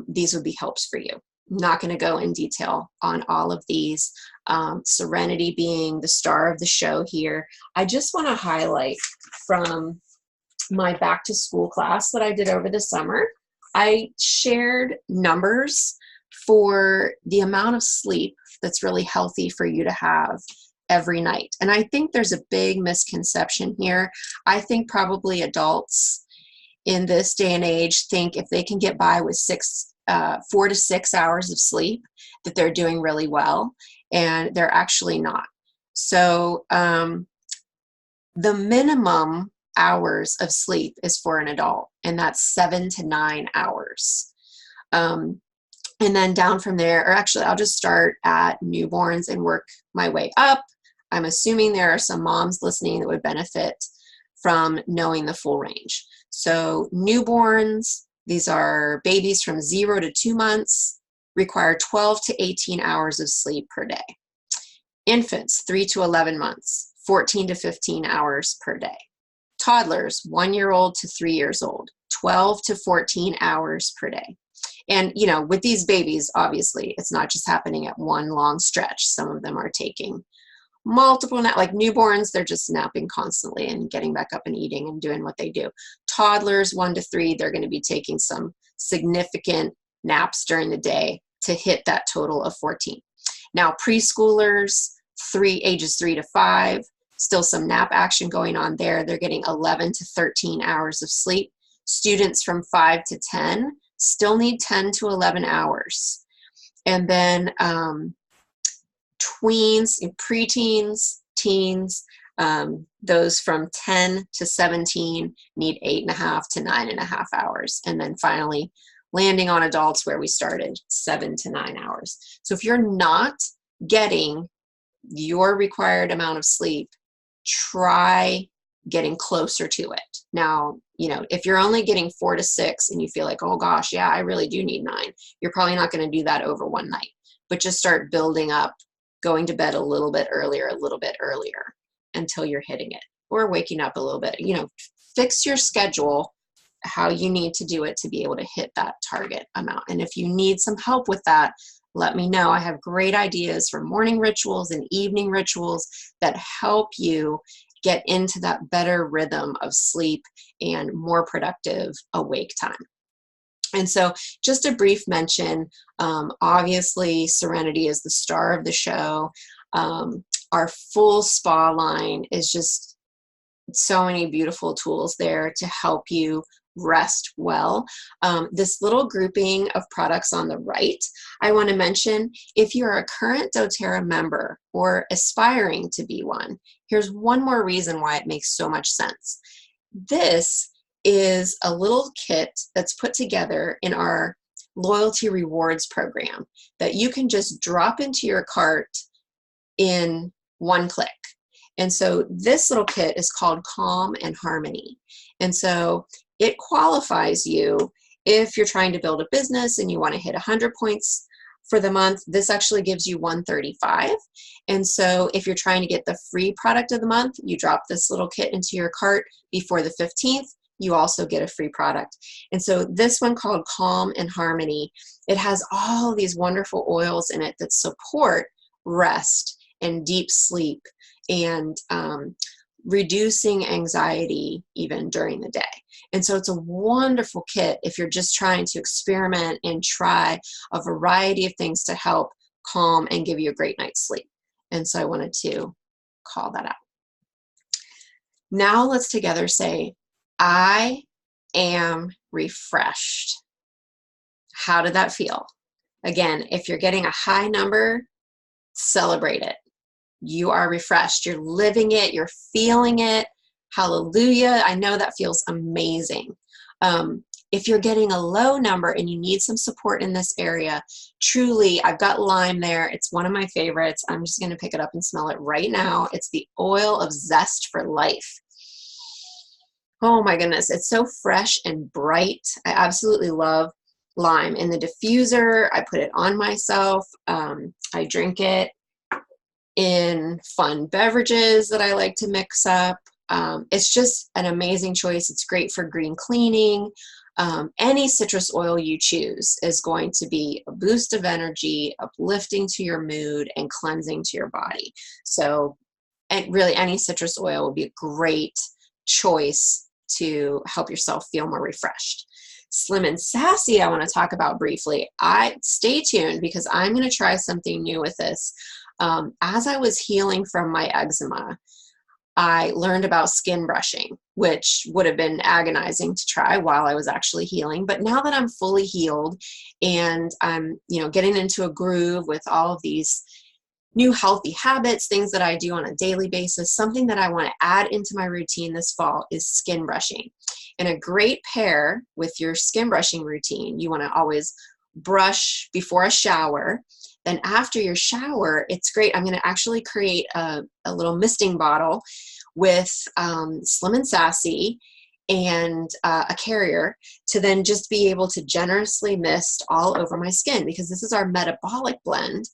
These would be helps for you. I'm not going to go in detail on all of these. Serenity being the star of the show here. I just want to highlight from my back to school class that I did over the summer. I shared numbers for the amount of sleep that's really healthy for you to have every night. And I think there's a big misconception here. I think probably adults in this day and age think if they can get by with 4 to 6 hours of sleep, that they're doing really well, and they're actually not. So the minimum hours of sleep is for an adult, and that's 7 to 9 hours. And then down from there, or actually I'll just start at newborns and work my way up. I'm assuming there are some moms listening that would benefit from knowing the full range. So newborns, these are babies from 0 to 2 months, require 12 to 18 hours of sleep per day. Infants, 3 to 11 months, 14 to 15 hours per day. Toddlers, 1-year-old to 3 years old, 12 to 14 hours per day. And, you know, with these babies, obviously, it's not just happening at one long stretch. Some of them are taking multiple, like newborns, they're just napping constantly and getting back up and eating and doing what they do. Toddlers, 1 to 3, they're going to be taking some significant naps during the day to hit that total of 14. Now, preschoolers, ages 3 to 5, still some nap action going on there. They're getting 11 to 13 hours of sleep. Students from 5 to 10 still need 10 to 11 hours. And then tweens, preteens, teens, those from 10 to 17 need 8.5 to 9.5 hours. And then finally, landing on adults where we started, 7 to 9 hours. So if you're not getting your required amount of sleep, try getting closer to it. Now, you know, if you're only getting 4 to 6 and you feel like, oh gosh, yeah, I really do need 9, you're probably not going to do that over one night, but just start building up going to bed a little bit earlier, until you're hitting it, or waking up a little bit. You know, fix your schedule how you need to do it to be able to hit that target amount. And if you need some help with that, let me know. I have great ideas for morning rituals and evening rituals that help you get into that better rhythm of sleep and more productive awake time. And so just a brief mention, obviously Serenity is the star of the show. Our full spa line is just so many beautiful tools there to help you rest well. This little grouping of products on the right, I want to mention, if you're a current doTERRA member or aspiring to be one, here's one more reason why it makes so much sense. This is a little kit that's put together in our loyalty rewards program that you can just drop into your cart in one click. And so this little kit is called Calm and Harmony. And so it qualifies you if you're trying to build a business and you want to hit 100 points for the month. This actually gives you 135. And so if you're trying to get the free product of the month, you drop this little kit into your cart before the 15th, you also get a free product. And so this one called Calm and Harmony, it has all these wonderful oils in it that support rest and deep sleep and reducing anxiety even during the day. And so it's a wonderful kit if you're just trying to experiment and try a variety of things to help calm and give you a great night's sleep. And so I wanted to call that out. Now let's together say, I am refreshed. How did that feel? Again, if you're getting a high number, celebrate it. You are refreshed. You're living it. You're feeling it. Hallelujah. I know that feels amazing. If you're getting a low number and you need some support in this area, truly, I've got lime there. It's one of my favorites. I'm just going to pick it up and smell it right now. It's the oil of zest for life. Oh my goodness. It's so fresh and bright. I absolutely love lime. In the diffuser, I put it on myself. I drink it in fun beverages that I like to mix up. It's just an amazing choice. It's great for green cleaning. Any citrus oil you choose is going to be a boost of energy, uplifting to your mood, and cleansing to your body. So, and really any citrus oil will be a great choice to help yourself feel more refreshed. Slim and Sassy, I want to talk about briefly. Stay tuned because I'm going to try something new with this. As I was healing from my eczema, I learned about skin brushing, which would have been agonizing to try while I was actually healing. But now that I'm fully healed and I'm, getting into a groove with all of these new healthy habits, things that I do on a daily basis, something that I want to add into my routine this fall is skin brushing. And a great pair with your skin brushing routine, you want to always brush before a shower. Then after your shower, it's great. I'm going to actually create a little misting bottle with Slim and Sassy and a carrier to then just be able to generously mist all over my skin, because this is our metabolic blend,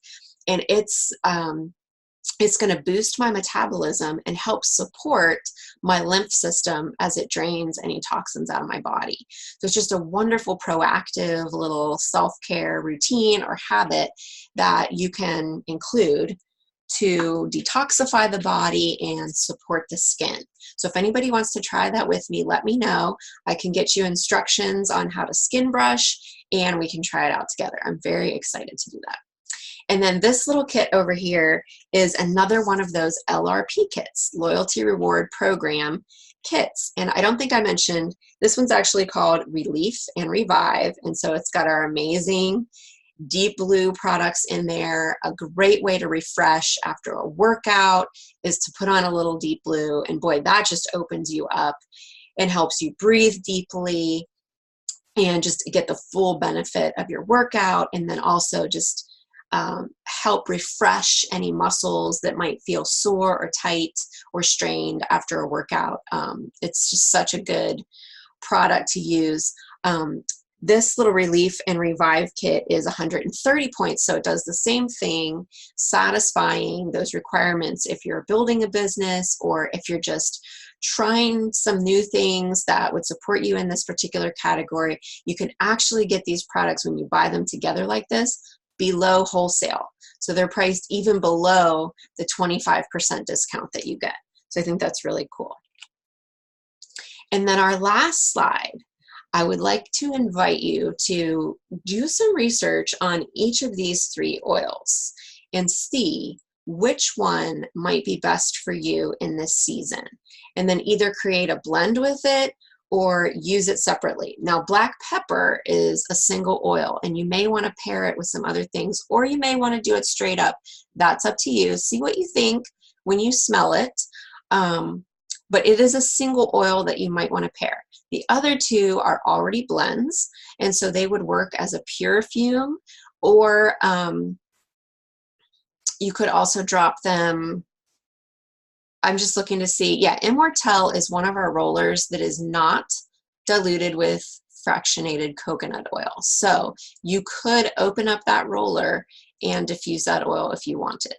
and it's going to boost my metabolism and help support my lymph system as it drains any toxins out of my body. So it's just a wonderful proactive little self-care routine or habit that you can include to detoxify the body and support the skin. So if anybody wants to try that with me, let me know. I can get you instructions on how to skin brush and we can try it out together. I'm very excited to do that. And then this little kit over here is another one of those LRP kits, Loyalty Reward Program kits. And I don't think I mentioned, this one's actually called Relief and Revive. And so it's got our amazing deep blue products in there. A great way to refresh after a workout is to put on a little deep blue. And boy, that just opens you up and helps you breathe deeply and just get the full benefit of your workout. And then also just help refresh any muscles that might feel sore or tight or strained after a workout. It's just such a good product to use. This little Relief and Revive kit is 130 points, so it does the same thing, satisfying those requirements if you're building a business or if you're just trying some new things that would support you in this particular category. You can actually get these products when you buy them together like this below wholesale. So they're priced even below the 25% discount that you get. So I think that's really cool. And then our last slide, I would like to invite you to do some research on each of these 3 oils and see which one might be best for you in this season. And then either create a blend with it or use it separately. Now, black pepper is a single oil, and you may want to pair it with some other things, or you may want to do it straight up. That's up to you. See what you think when you smell it. But it is a single oil that you might want to pair. The other 2 are already blends, and so they would work as a pure fume, or you could also drop them. I'm just looking to see, yeah, Immortelle is one of our rollers that is not diluted with fractionated coconut oil. So you could open up that roller and diffuse that oil if you wanted.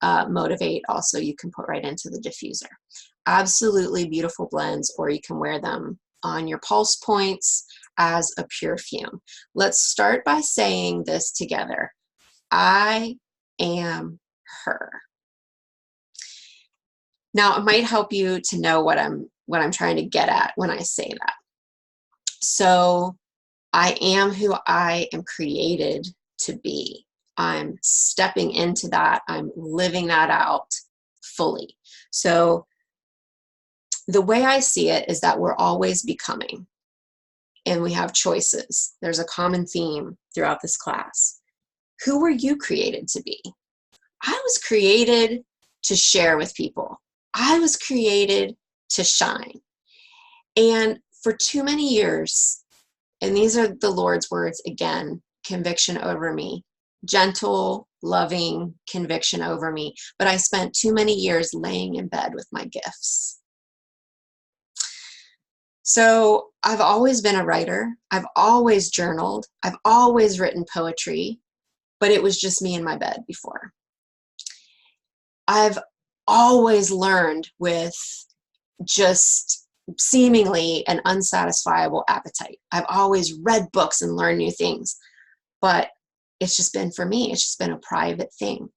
Motivate also you can put right into the diffuser. Absolutely beautiful blends, or you can wear them on your pulse points as a pure fume. Let's start by saying this together. I am her. Now, it might help you to know what I'm trying to get at when I say that. So I am who I am created to be. I'm stepping into that. I'm living that out fully. So the way I see it is that we're always becoming, and we have choices. There's a common theme throughout this class. Who were you created to be? I was created to share with people. I was created to shine. And for too many years, and these are the Lord's words again, conviction over me, gentle, loving conviction over me, but I spent too many years laying in bed with my gifts. So I've always been a writer. I've always journaled. I've always written poetry, but it was just me in my bed before. I've always learned with just seemingly an unsatisfiable appetite. I've always read books and learned new things, but it's just been for me, it's just been a private thing.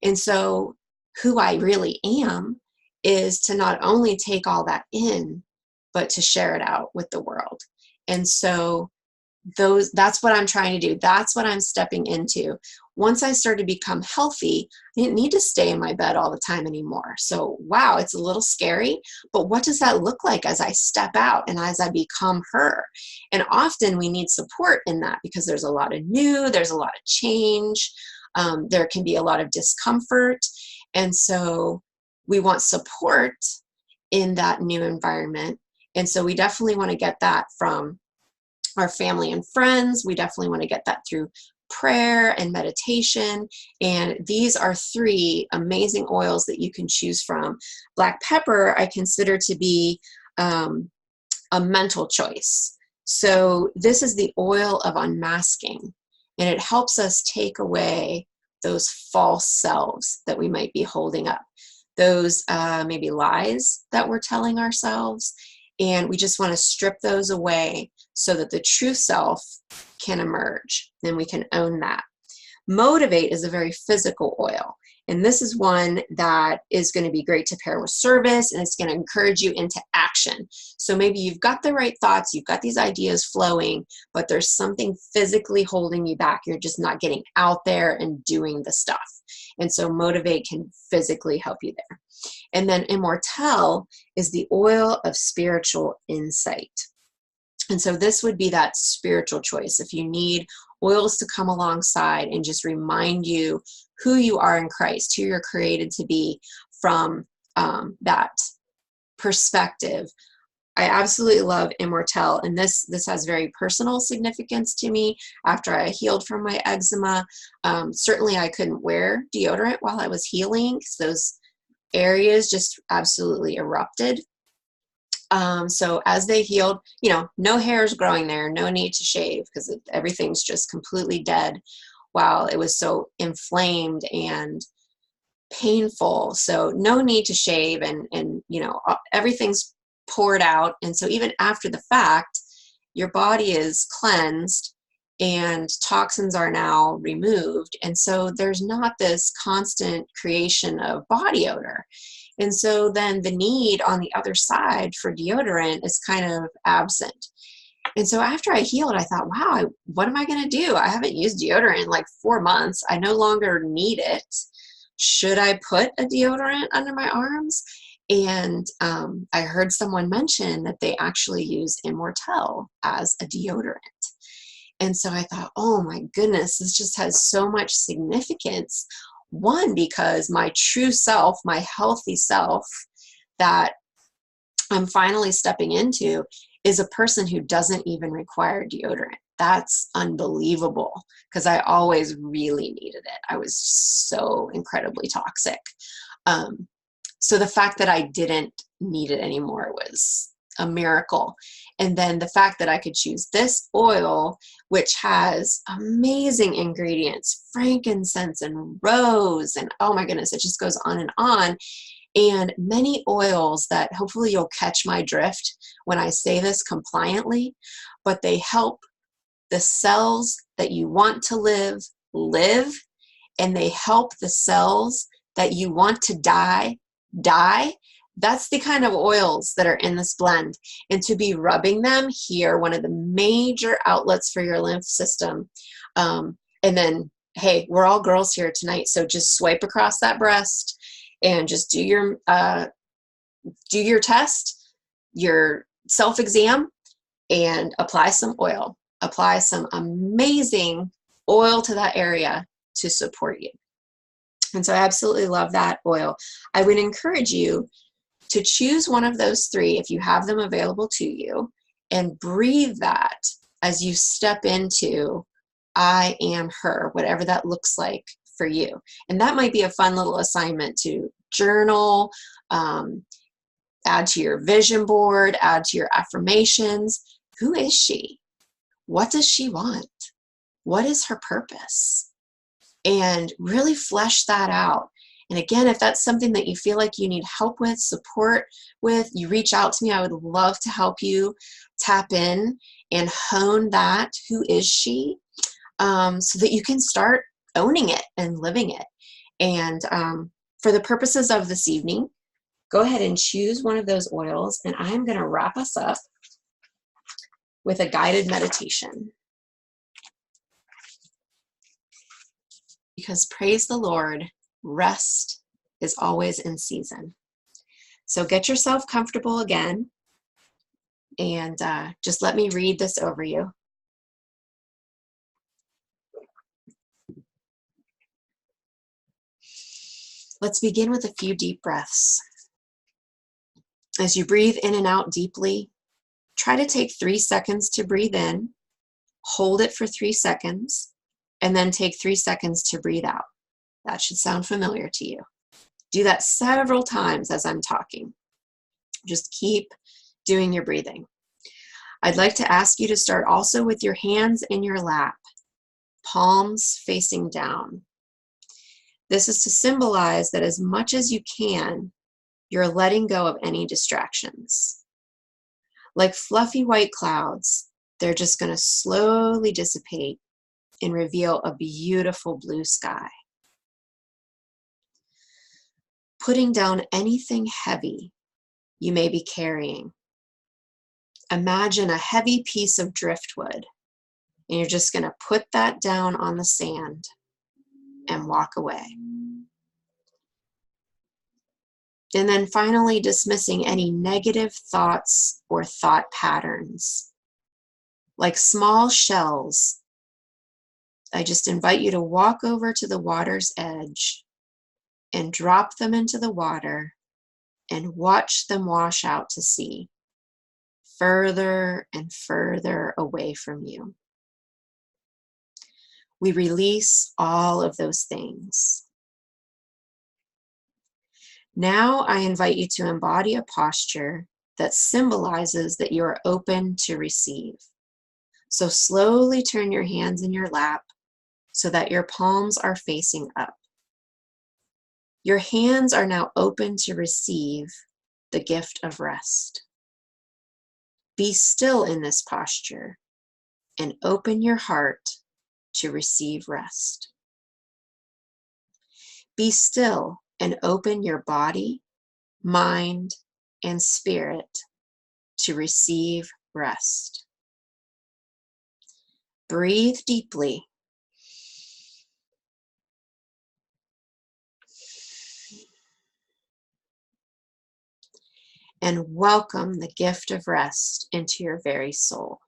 And so who I really am is to not only take all that in, but to share it out with the world. And so that's what I'm trying to do. That's what I'm stepping into. Once I started to become healthy, I didn't need to stay in my bed all the time anymore. So, wow, it's a little scary, but what does that look like as I step out and as I become her? And often we need support in that because there's a lot of new, there's a lot of change, there can be a lot of discomfort. And so we want support in that new environment. And so we definitely want to get that from our family and friends. We definitely want to get that through prayer and meditation. And these are 3 amazing oils that you can choose from. Black pepper, I consider to be a mental choice. So this is the oil of unmasking, and it helps us take away those false selves that we might be holding up, those maybe lies that we're telling ourselves. And we just want to strip those away so that the true self can emerge and we can own that. Motivate is a very physical oil. And this is one that is going to be great to pair with service, and it's going to encourage you into action. So maybe you've got the right thoughts, you've got these ideas flowing, but there's something physically holding you back. You're just not getting out there and doing the stuff. And so Motivate can physically help you there. And then Immortelle is the oil of spiritual insight. And so this would be that spiritual choice. If you need oils to come alongside and just remind you who you are in Christ, who you're created to be from that perspective. I absolutely love Immortelle, and this has very personal significance to me. After I healed from my eczema, certainly I couldn't wear deodorant while I was healing because those areas just absolutely erupted. So as they healed, no hair is growing there, no need to shave because everything's just completely dead while it was so inflamed and painful. So no need to shave, and everything's poured out. And so even after the fact, your body is cleansed and toxins are now removed. And so there's not this constant creation of body odor. And so then the need on the other side for deodorant is kind of absent. And so after I healed, I thought, wow, what am I going to do? I haven't used deodorant in like 4 months. I no longer need it. Should I put a deodorant under my arms? And I heard someone mention that they actually use Immortelle as a deodorant. And so I thought, oh my goodness, this just has so much significance. One, because my true self, my healthy self that I'm finally stepping into is a person who doesn't even require deodorant. That's unbelievable because I always really needed it. I was so incredibly toxic. So the fact that I didn't need it anymore was a miracle. And then the fact that I could choose this oil, which has amazing ingredients, frankincense and rose, and oh my goodness, it just goes on and on. And many oils that hopefully you'll catch my drift when I say this compliantly, but they help the cells that you want to live, and they help the cells that you want to die. That's the kind of oils that are in this blend. And to be rubbing them here, one of the major outlets for your lymph system. And then, hey, we're all girls here tonight, so just swipe across that breast and just do your test, your self-exam, and apply some oil. Apply some amazing oil to that area to support you. And so I absolutely love that oil. I would encourage you to choose one of those three if you have them available to you, and breathe that as you step into I am her, whatever that looks like for you. And that might be a fun little assignment to journal, add to your vision board, add to your affirmations. Who is she? What does she want? What is her purpose? And really flesh that out. And again, if that's something that you feel like you need help with, support with, you reach out to me. I would love to help you tap in and hone that. Who is she? So that you can start owning it and living it. And for the purposes of this evening, go ahead and choose one of those oils, and I'm going to wrap us up with a guided meditation. Because praise the Lord, rest is always in season. So get yourself comfortable again, and just let me read this over you. Let's begin with a few deep breaths. As you breathe in and out deeply, try to take 3 seconds to breathe in, hold it for 3 seconds, and then take 3 seconds to breathe out. That should sound familiar to you. Do that several times as I'm talking. Just keep doing your breathing. I'd like to ask you to start also with your hands in your lap, palms facing down. This is to symbolize that as much as you can, you're letting go of any distractions. Like fluffy white clouds, they're just going to slowly dissipate and reveal a beautiful blue sky. Putting down anything heavy you may be carrying. Imagine a heavy piece of driftwood, and you're just going to put that down on the sand and walk away. And then finally, dismissing any negative thoughts or thought patterns. Like small shells, I just invite you to walk over to the water's edge and drop them into the water and watch them wash out to sea, further and further away from you. We release all of those things. Now I invite you to embody a posture that symbolizes that you are open to receive. So slowly turn your hands in your lap so that your palms are facing up. Your hands are now open to receive the gift of rest. Be still in this posture and open your heart to receive rest. Be still and open your body, mind, and spirit to receive rest. Breathe deeply. And welcome the gift of rest into your very soul.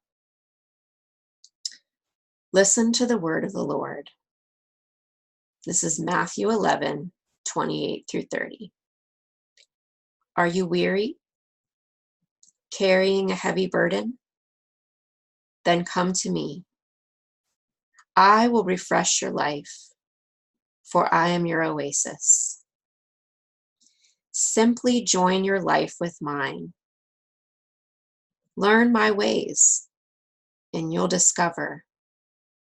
Listen to the word of the Lord. This is Matthew 11, 28 through 30. Are you weary, carrying a heavy burden? Then come to me. I will refresh your life, for I am your oasis. Simply join your life with mine. Learn my ways, and you'll discover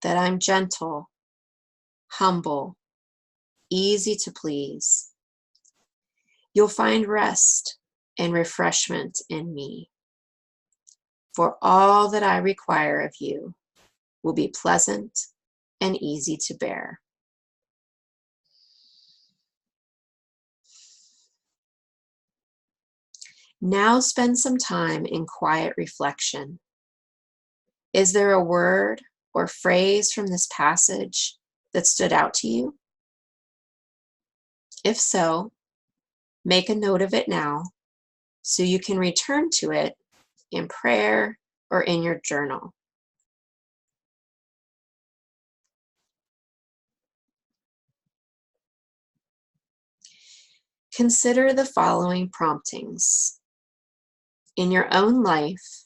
that I'm gentle, humble, easy to please. You'll find rest and refreshment in me. For all that I require of you will be pleasant and easy to bear. Now spend some time in quiet reflection. Is there a word or phrase from this passage that stood out to you? If so, make a note of it now so you can return to it in prayer or in your journal. Consider the following promptings. In your own life,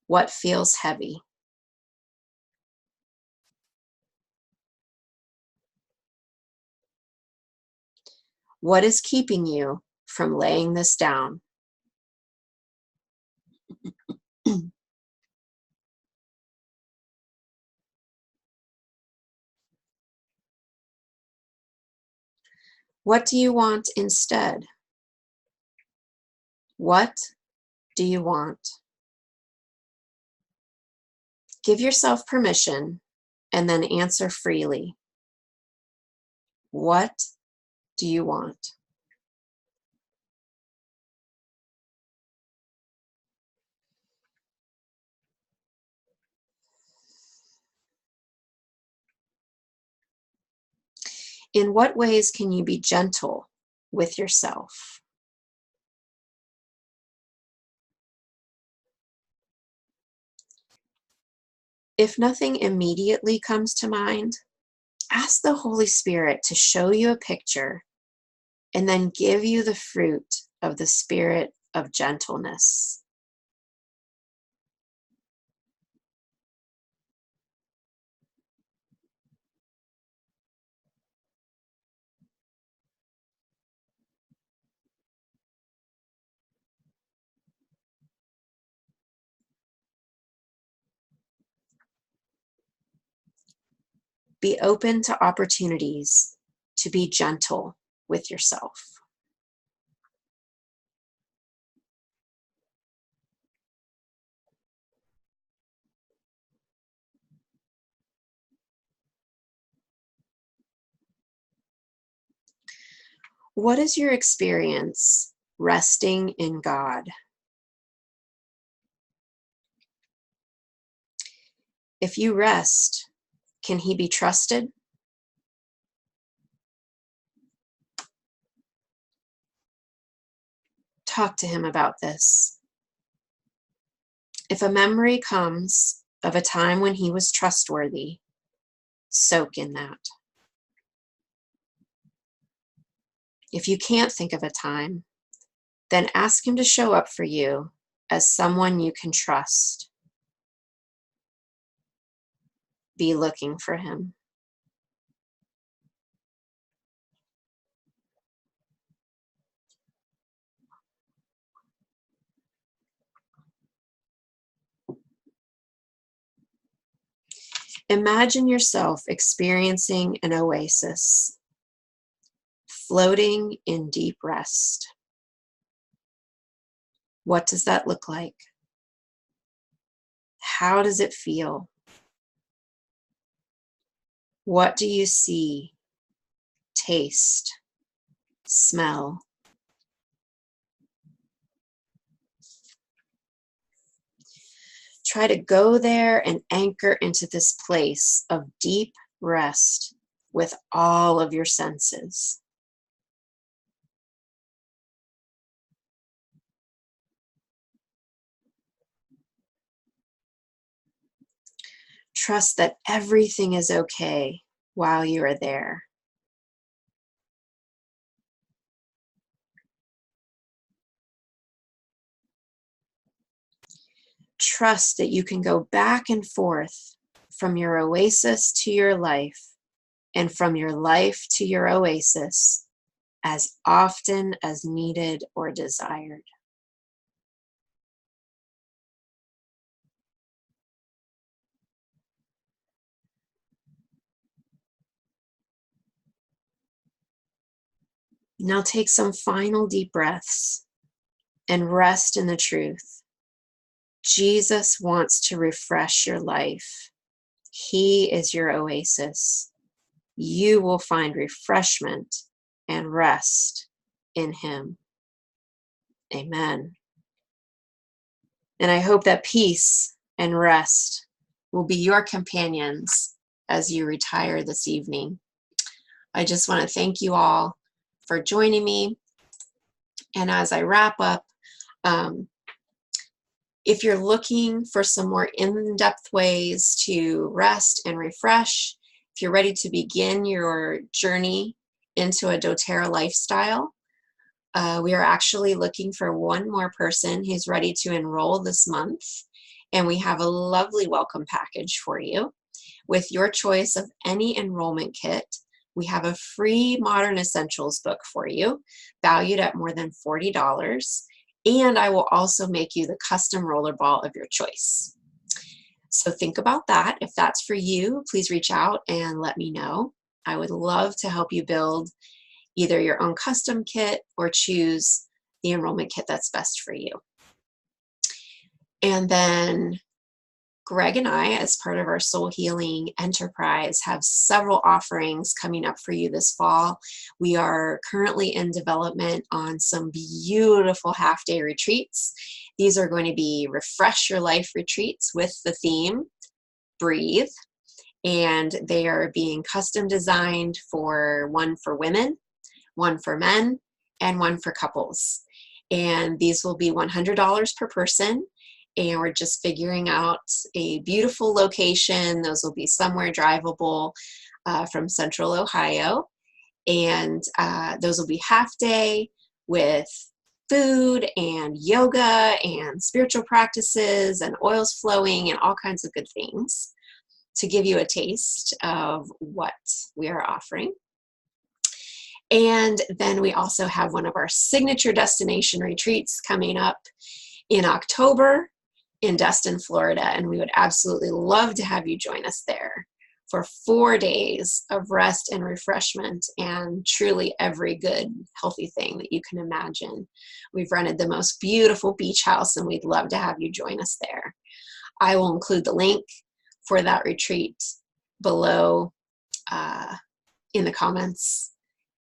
what feels heavy? What is keeping you from laying this down? What do you want instead? What do you want? Give yourself permission and then answer freely. What do you want? In what ways can you be gentle with yourself? If nothing immediately comes to mind, ask the Holy Spirit to show you a picture and then give you the fruit of the spirit of gentleness. Be open to opportunities to be gentle with yourself. What is your experience resting in God? If you rest, can He be trusted? Talk to Him about this. If a memory comes of a time when He was trustworthy, soak in that. If you can't think of a time, then ask Him to show up for you as someone you can trust. Be looking for Him. Imagine yourself experiencing an oasis, floating in deep rest. What does that look like? How does it feel? What do you see, taste, smell? Try to go there and anchor into this place of deep rest with all of your senses. Trust that everything is okay while you are there. Trust that you can go back and forth from your oasis to your life and from your life to your oasis as often as needed or desired. Now take some final deep breaths and rest in the truth. Jesus wants to refresh your life. He is your oasis. You will find refreshment and rest in Him. Amen. And I hope that peace and rest will be your companions as you retire this evening. I just want to thank you all for joining me. And as I wrap up, if you're looking for some more in-depth ways to rest and refresh, if you're ready to begin your journey into a doTERRA lifestyle, we are actually looking for one more person who's ready to enroll this month. And we have a lovely welcome package for you. With your choice of any enrollment kit, we have a free Modern Essentials book for you, valued at more than $40. And I will also make you the custom rollerball of your choice. So think about that. If that's for you, please reach out and let me know. I would love to help you build either your own custom kit or choose the enrollment kit that's best for you. And then Greg and I, as part of our Soul Healing Enterprise, have several offerings coming up for you this fall. We are currently in development on some beautiful half-day retreats. These are going to be Refresh Your Life retreats with the theme Breathe. And they are being custom designed for one for women, one for men, and one for couples. And these will be $100 per person. And we're just figuring out a beautiful location. Those will be somewhere drivable from Central Ohio. And those will be half day with food and yoga and spiritual practices and oils flowing and all kinds of good things to give you a taste of what we are offering. And then we also have one of our signature destination retreats coming up in October in Destin, Florida, and we would absolutely love to have you join us there for 4 days of rest and refreshment and truly every good, healthy thing that you can imagine. We've rented the most beautiful beach house, and we'd love to have you join us there. I will include the link for that retreat below in the comments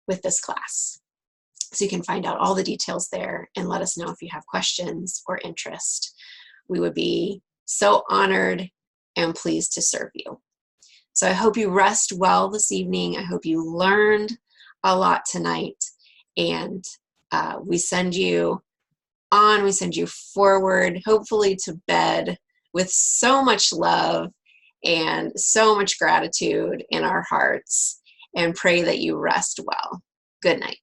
with this class. So you can find out all the details there and let us know if you have questions or interest. We would be so honored and pleased to serve you. So I hope you rest well this evening. I hope you learned a lot tonight. And we send you on, we send you forward, hopefully to bed with so much love and so much gratitude in our hearts, and pray that you rest well. Good night.